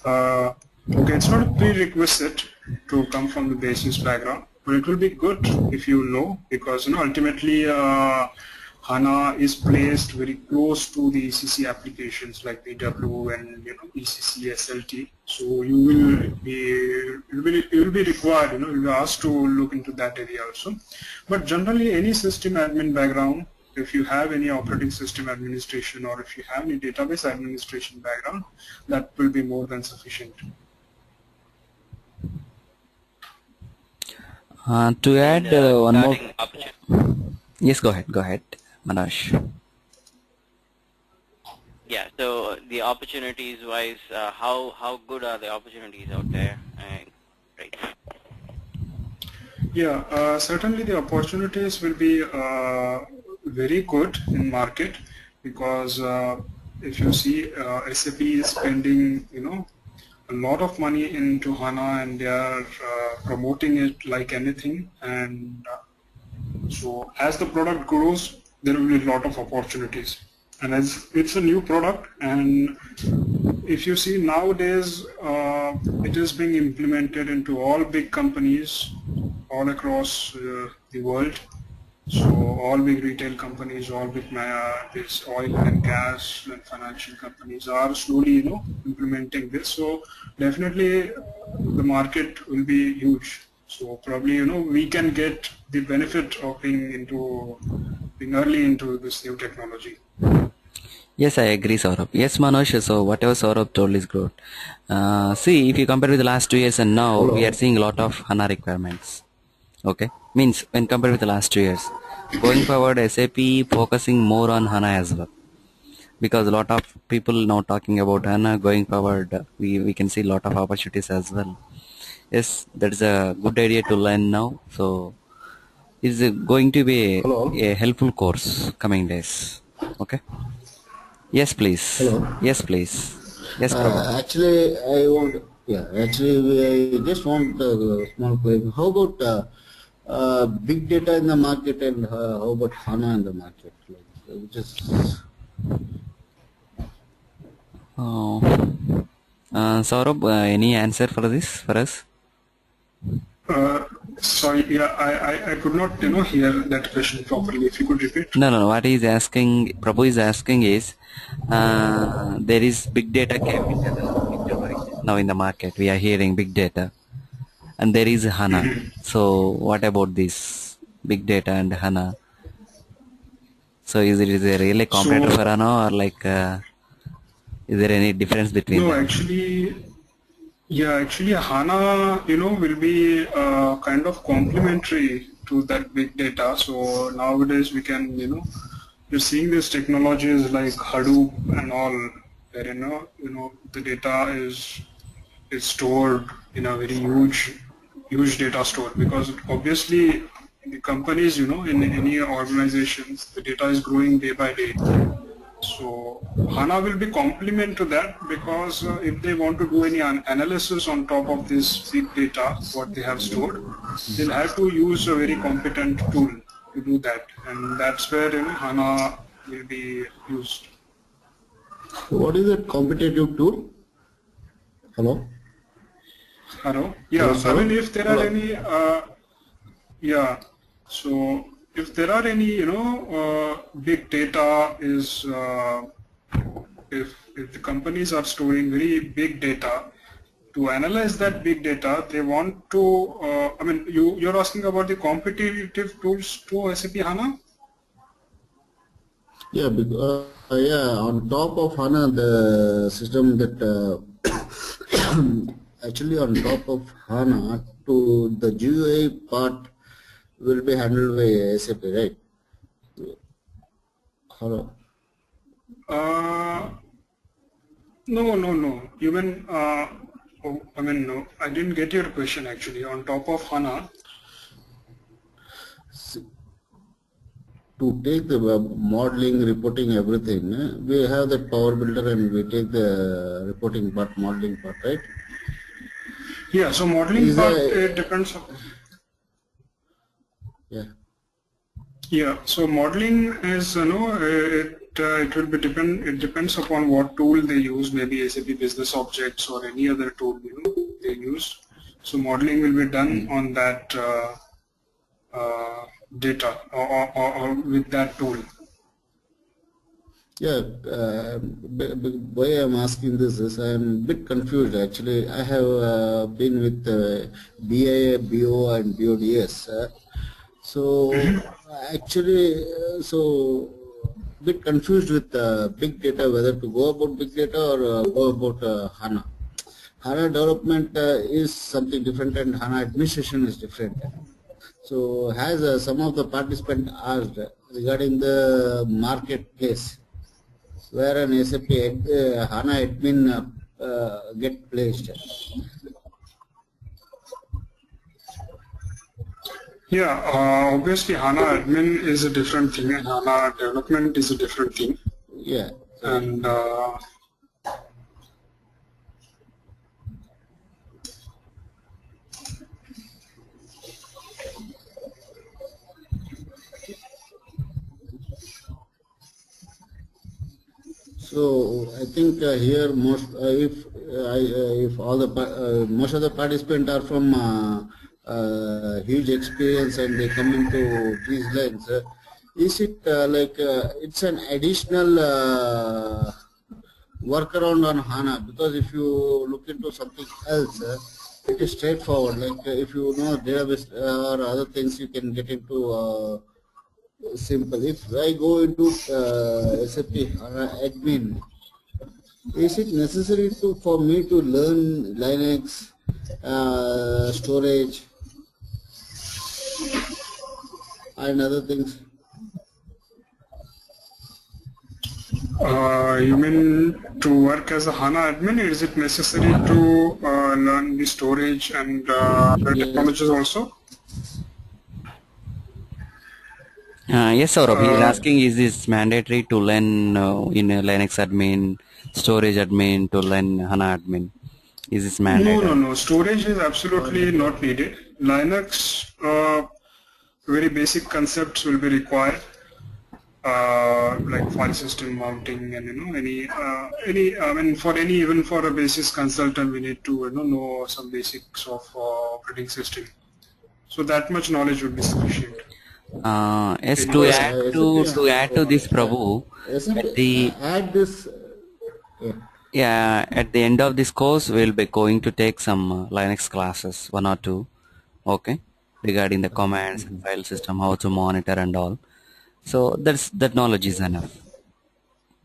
it's not a prerequisite to come from the basis background, but it will be good if you know, because ultimately HANA is placed very close to the ECC applications like BW and ECC SLT. So you will be required, you'll be asked to look into that area also. But generally, any system admin background, if you have any operating system administration or if you have any database administration background, that will be more than sufficient. To add one more. Yes, go ahead, Manoj. Yeah, so the opportunities wise, how good are the opportunities out there? Right. Yeah, certainly the opportunities will be very good in market, because if you see SAP is spending, a lot of money into HANA, and they are promoting it like anything. And so as the product grows, there will be a lot of opportunities. And as it's a new product, and if you see nowadays, it is being implemented into all big companies all across the world. So all big retail companies, all big this oil and gas and financial companies are slowly, implementing this. So definitely the market will be huge. So probably, we can get the benefit of being early into this new technology. Yes, I agree, Saurabh. Yes, Manoj. So whatever Saurabh told is good. See, if you compare with the last 2 years and now, we are seeing a lot of HANA requirements. Okay, means when compared with the last 2 years, going forward, SAP focusing more on HANA as well, because a lot of people now talking about HANA. Going forward, we can see a lot of opportunities as well. Yes, that's a good idea to learn now. So, is going to be Hello. a helpful course coming days. Okay. Yes, please. Hello. Yes, please. Yes, Prabhu. Actually, I want. Yeah. Actually, I just want a small question. How about big data in the market, and how about HANA in the market? Like, which is Oh. Saurabh, any answer for this for us? Sorry, yeah, I could not, hear that question properly. If you could repeat. No. What he is asking, Prabhu is asking is, there is big data came now in the market. We are hearing big data, and there is HANA. So what about this big data and HANA? So is it really competitor for So HANA, or like is there any difference between no, them? actually, HANA, will be kind of complementary to that big data. So nowadays we can, you're seeing these technologies like Hadoop and all, where the data is stored in a very huge data store, because obviously the companies, in any organizations, the data is growing day by day. So HANA will be complement to that, because if they want to do any analysis on top of this big data, what they have stored, they'll have to use a very competent tool to do that, and that's where HANA will be used. what is that competitive tool? Hello. Hello? Yeah, Hello, I sir. mean, if there are Hello. any, yeah, so if there are any, big data is, if the companies are storing very big data, to analyze that big data, they want to, I mean, you're asking about the competitive tools to SAP HANA? Yeah, because yeah, on top of HANA, the system that actually on top of HANA, to the GUI part will be handled by SAP, right? Hello. No. You mean, I mean, no, I didn't get your question actually. On top of HANA, To take the modeling, reporting, everything, we have that Power Builder and we take the reporting part, modeling part, right? yeah, so modeling Is part, a it depends on, yeah. yeah, so modeling is, it will be it depends upon what tool they use, maybe SAP Business Objects or any other tool, they use. So modeling will be done on that data or with that tool. Yeah, why I'm asking this is I'm a bit confused actually. I have been with BIA, BO and BODS. So actually, so bit confused with big data, whether to go about big data or go about HANA. HANA development is something different and HANA administration is different. So has some of the participants asked regarding the marketplace. where an SAP HANA admin get placed. Yeah, obviously HANA admin is a different thing and HANA development is a different thing. Yeah. And so I think here if all the most of the participants are from huge experience and they come into these lines, is it it's an additional workaround on HANA? Because if you look into something else, it is straightforward. Like if you know database or other things, you can get into simple. If I go into SAP HANA admin, is it necessary for me to learn Linux, storage, and other things? you mean to work as a HANA admin? Is it necessary to learn the storage and the Yes. technologies also? Yes, Saurabh, he is asking, is this mandatory to learn in a Linux admin, storage admin, to learn HANA admin? Is this mandatory? No. Storage is absolutely not needed. Linux, very basic concepts will be required, like file system mounting and any I mean even for a basis consultant we need to know some basics of operating system. So that much knowledge would be sufficient. Yes, to add to this, Prabhu, at the add this. at the end of this course, we'll be going to take some Linux classes, 1 or 2, okay, regarding the commands and file system, how to monitor and all. So that knowledge is enough.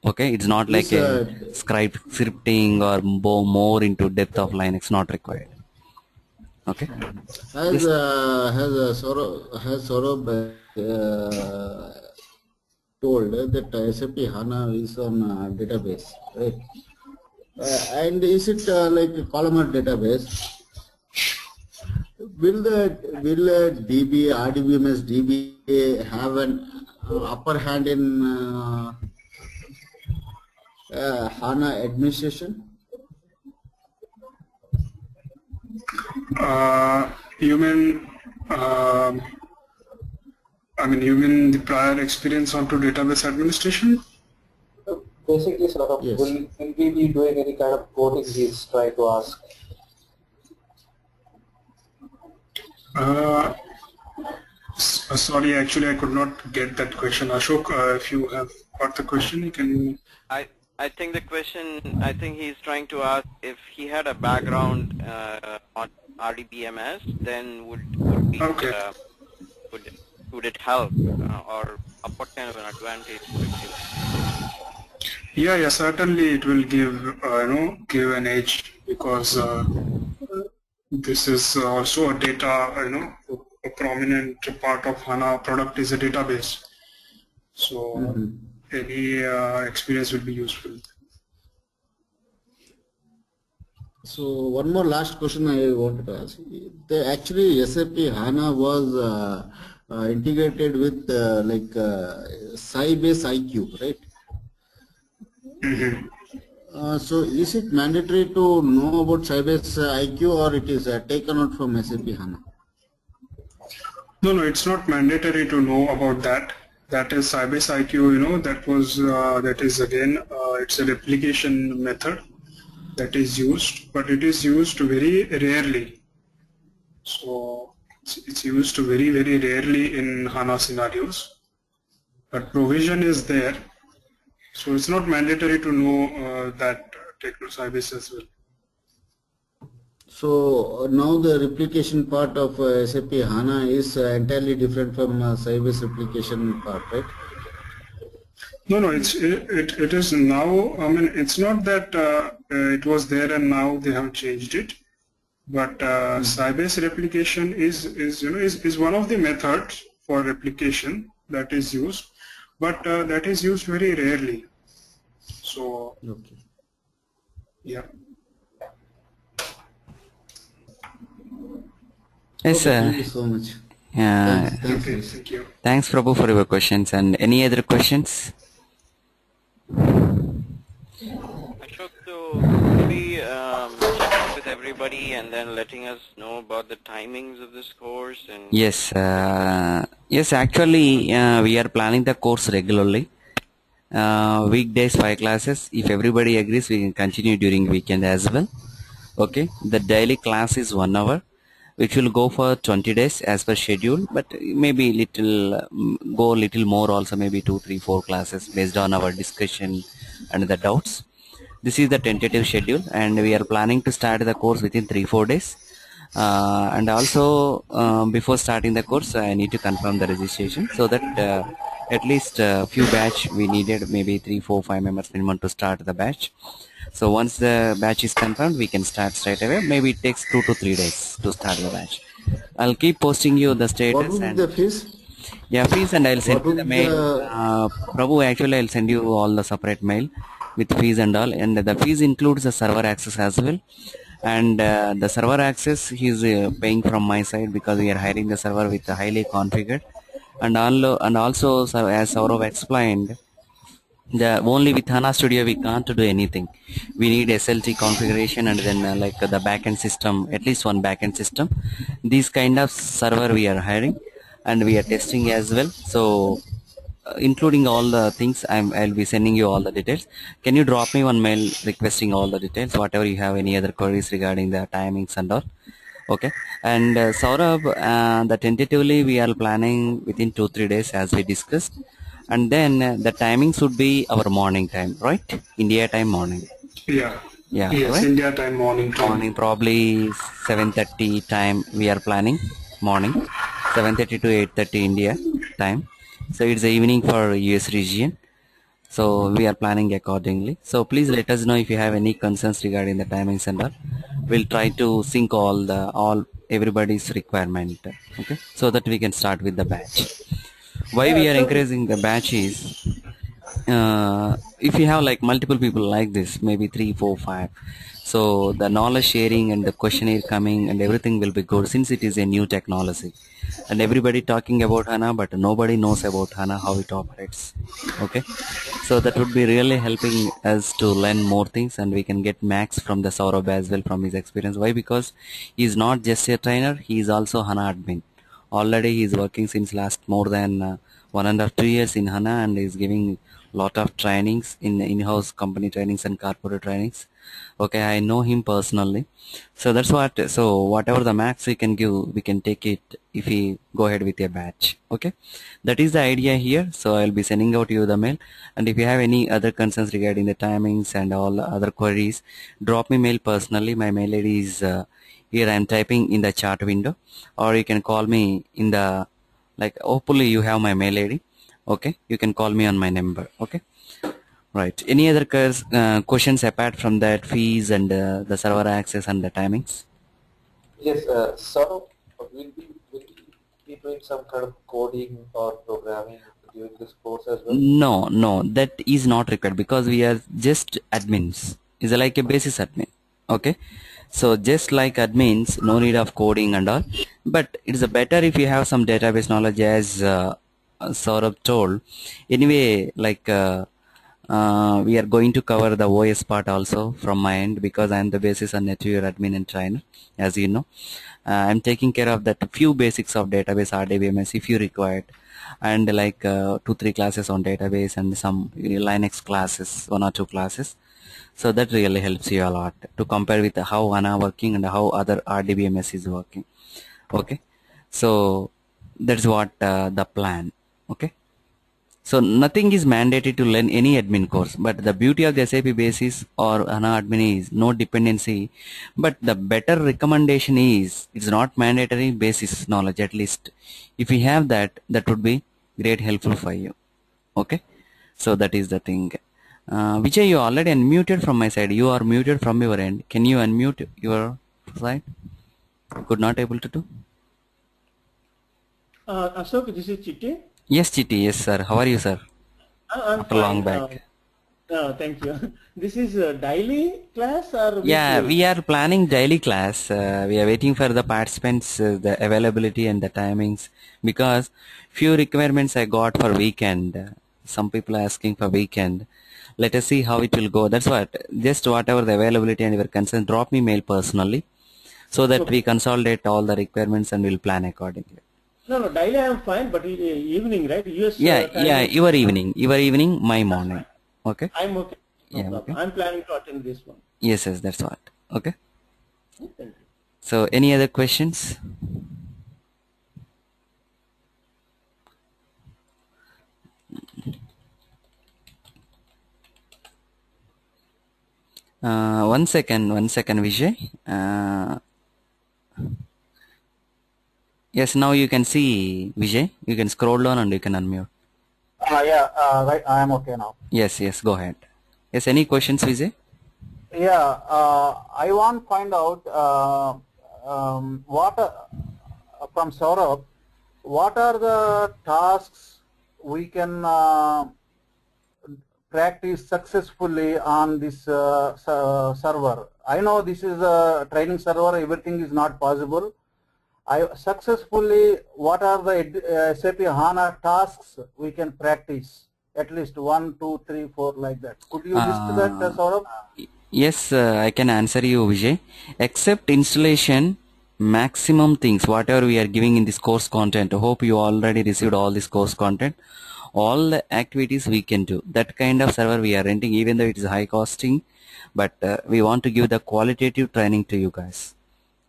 Okay, it's not like a scripting or more into depth of Linux, not required. Okay. Has Saurabh told that SAP HANA is on database, right? And is it like a columnar database? Will DB, RDBMS DB have an upper hand in HANA administration? You mean you mean the prior experience onto database administration? Basically, sort of, Yes. will we be doing any kind of coding he's trying to ask? Sorry, actually I could not get that question. Ashok, if you have got the question, you can. I think the question, I think he's trying to ask if he had a background on RDBMS, then would it help or what kind of an advantage would it give? Yeah, certainly it will give give an edge, because this is also a data, a prominent part of HANA product is a database. So any experience will be useful. So one more last question I wanted to ask. Actually, SAP HANA was integrated with Sybase IQ, right? So is it mandatory to know about Sybase IQ, or it is taken out from SAP HANA? No, it's not mandatory to know about that. That is Sybase IQ, that is again, it's a replication method that is used, but it is used very rarely. So it's used very, very rarely in HANA scenarios, but provision is there. So it's not mandatory to know that techno Sybase as well. So now the replication part of SAP HANA is entirely different from Sybase replication part, right? No, it is now. I mean, it's not that it was there and now they have changed it, but Sybase replication is one of the methods for replication that is used, but that is used very rarely. So Okay. yeah. Yes, Okay, thank you so much. uh, Thanks, Okay, guys. thank you. thanks, Prabhu, for your questions. And any other questions? Ashok, so could we checking with everybody and then letting us know about the timings of this course and Yes, everything? yes. Actually, we are planning the course regularly. Weekdays 5 classes. If everybody agrees, we can continue during weekend as well. Okay. The daily class is 1 hour, which will go for 20 days as per schedule. But maybe little go little more also. Maybe 2, 3, 4 classes based on our discussion and the doubts. This is the tentative schedule, and we are planning to start the course within 3, 4 days. And also, before starting the course, I need to confirm the registration so that at least a few batch we needed, maybe 3, 4, 5 members minimum to start the batch. So once the batch is confirmed, we can start straight away. Maybe it takes 2 to 3 days to start the batch. I'll keep posting you the What status would be the and fees? yeah, fees, and I'll send What you the would be mail. the Prabhu, actually, I'll send you all the separate mail with fees and all. And the fees includes the server access as well. And the server access he's paying from my side because we are hiring the server with highly configured. And also, so as Saurav explained, the only with HANA Studio we can't do anything. We need SLT configuration and then like the backend system, at least one backend system. These kind of server we are hiring, and we are testing as well. So including all the things, I'll be sending you all the details. Can you drop me one mail requesting all the details, whatever you have any other queries regarding the timings and all? Okay. And Saurabh, the tentatively we are planning within 2, 3 days as we discussed. And then the timing should be our morning time, right? India time morning. Yeah. Yeah, Yes, right? India time morning time. Morning probably 7:30 time we are planning morning. 7:30 to 8:30 India time. So it's the evening for US region. So we are planning accordingly. So please let us know if you have any concerns regarding the timings and all. We'll try to sync all everybody's requirement. Okay, so that we can start with the batch. Why we are So encouraging the batch is if you have like multiple people like this, maybe 3, 4, 5, so the knowledge sharing and the questionnaire coming and everything will be good since it is a new technology and everybody talking about HANA, but nobody knows about HANA, how it operates. Okay, so that would be really helping us to learn more things, and we can get max from the Saurabh as well from his experience. Why? Because he is not just a trainer, he is also HANA admin. Already he is working since last more than 1.5 to 2 years in HANA, and is giving lot of trainings in-house company trainings and corporate trainings. Okay, I know him personally. So that's what, so whatever the max we can give, we can take it if we go ahead with a batch. Okay, that is the idea here. So I'll be sending out you the mail, and if you have any other concerns regarding the timings and all other queries, drop me mail personally. My mail ID is here. I'm typing in the chat window, or you can call me in the, like, hopefully you have my mail ID. Okay, you can call me on my number. Okay, right. Any other questions apart from that, fees and the server access and the timings? yes, sort of will we be doing some kind of coding or programming during this course as well? No, that is not required because we are just admins. Is like a basis admin. Okay, so just like admins, no need of coding and all. But it's better if you have some database knowledge, as Saurabh told. Anyway, like we are going to cover the OS part also from my end because I am the basis and NetWeaver admin and trainer, as you know. I'm taking care of that few basics of database RDBMS if you required, and like 2, 3 classes on database and some Linux classes, 1 or 2 classes. So that really helps you a lot to compare with how HANA working and how other RDBMS is working. Okay, so that's what the plan. Okay. So nothing is mandated to learn any admin course, but the beauty of the SAP basis or HANA admin is no dependency. But the better recommendation is it's not mandatory basis knowledge at least. If you have that, that would be great helpful for you. Okay, so that is the thing. Vijay, you already unmuted from my side. You are muted from your end. Can you unmute your side? Could not able to do. Ashok, this is Chitti. Yes, Chiti. Yes, sir. How are you, sir? I'm After long fine. back. Thank you. This is a daily class or Yeah, weekly? we are planning daily class. We are waiting for the participants, the availability and the timings, because few requirements I got for weekend. Some people are asking for weekend. Let us see how it will go. That's what. Just whatever the availability and your concern, drop me mail personally, so that we Okay. consolidate all the requirements and we'll plan accordingly. No, no, daily I am fine, but evening, right? US Yeah, yeah. timing. Your evening, my morning. Okay. I'm okay. No Yeah. problem. Okay. I'm planning to attend this one. Yes, yes. That's what. Okay. Thank you. So, any other questions? One second, Vijay. Yes, now you can see Vijay. You can scroll down and you can unmute. Yeah, right. I am okay now. Yes, yes, go ahead. Yes, any questions, Vijay? Yeah, I want to find out what from Saurabh, what are the tasks we can practice successfully on this server. I know this is a training server, everything is not possible. Successfully, what are the SAP HANA tasks we can practice? At least 1, 2, 3, 4, like that. Could you list that, Saurabh? Yes, I can answer you, Vijay. Except installation, maximum things, whatever we are giving in this course content. I hope you already received all this course content. All the activities we can do. That kind of server we are renting, even though it is high costing, but we want to give the qualitative training to you guys.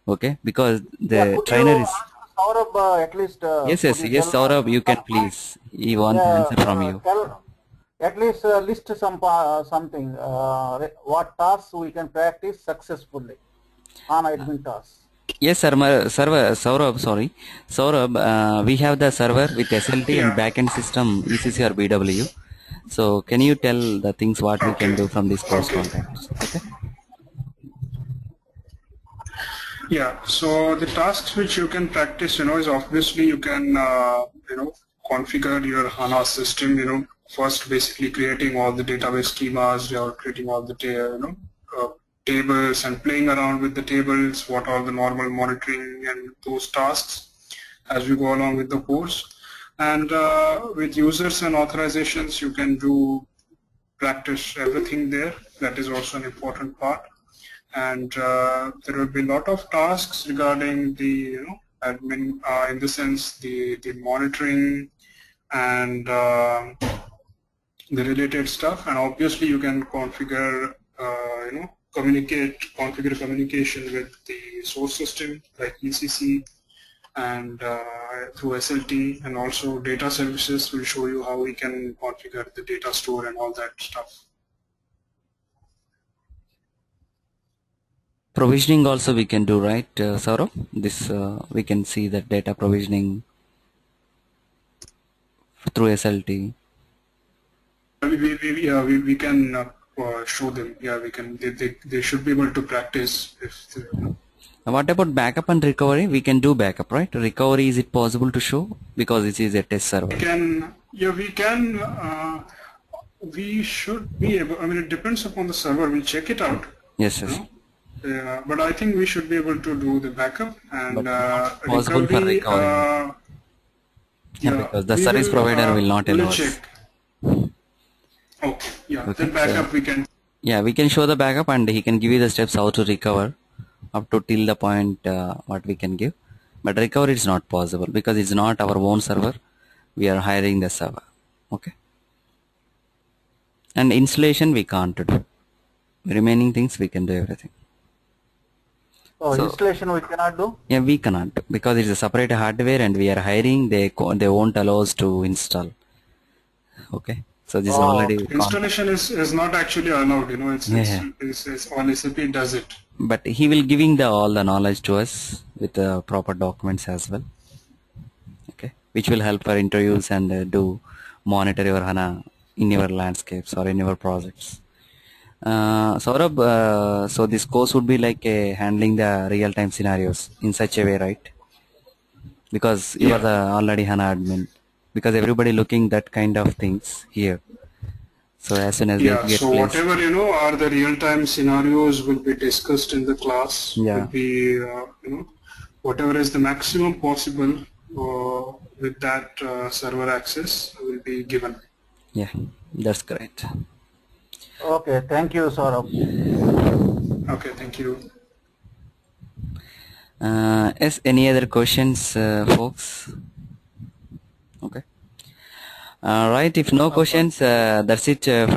Okay, because Yeah, the could trainer you is. ask Saurabh at least, Yes, could yes, you yes, tell Saurabh, you can please. He wants yeah, answer from you. tell at least list something, what tasks we can practice successfully on admin tasks. Yes, Saurabh, sorry. Saurabh, we have the server with SLT and Yeah. backend system ECC or BW. So can you tell the things what we can Okay. do from this course Okay. content? Okay. Yeah. So the tasks which you can practice, is obviously you can, configure your HANA system, first basically creating all the database schemas, you're creating all the, tables and playing around with the tables, what are the normal monitoring and those tasks as we go along with the course. And with users and authorizations, you can do practice everything there. That is also an important part. And there will be a lot of tasks regarding the admin, in the sense the monitoring and the related stuff. And obviously you can configure configure communication with the source system like ECC and through SLT, and also data services will show you how we can configure the data store and all that stuff. Provisioning also we can do, right, Saurabh? This we can see that data provisioning through SLT. We can show them. Yeah, we can. They should be able to practice if. What about backup and recovery? We can do backup, right? Recovery, is it possible to show? Because it is a test server. We can. Yeah, we can. We should be able. I mean, it depends upon the server. We'll check it out. Yes, yes. But I think we should be able to do the backup and possible recovery. for recovery. Yeah, because the service provider will not allow us. Check. Okay. Yeah. Okay, then backup so, we can. Yeah, we can show the backup and he can give you the steps how to recover up to till the point what we can give. But recovery is not possible because it's not our own server. We are hiring the server. Okay. And installation we can't do. Remaining things we can do everything. So installation we cannot do? Yeah, we cannot because it's a separate hardware and we are hiring. They won't allow us to install. Okay. So this is already installation is not actually allowed. It's all SAP does it. But he will giving all the knowledge to us with the proper documents as well. Okay, which will help for interviews and do monitor your HANA in your landscapes or in your projects. Saurabh, so this course would be like handling the real-time scenarios in such a way, right? Because you are the already HANA admin. Because everybody looking that kind of things here. So as soon as Yeah, it gets so placed. whatever, are the real-time scenarios will be discussed in the class. Yeah. Will be, whatever is the maximum possible with that server access will be given. Yeah, that's correct. Okay, thank you, Saurabh. Okay, thank you. Yes, any other questions, folks? Okay. Right, if no questions, that's it.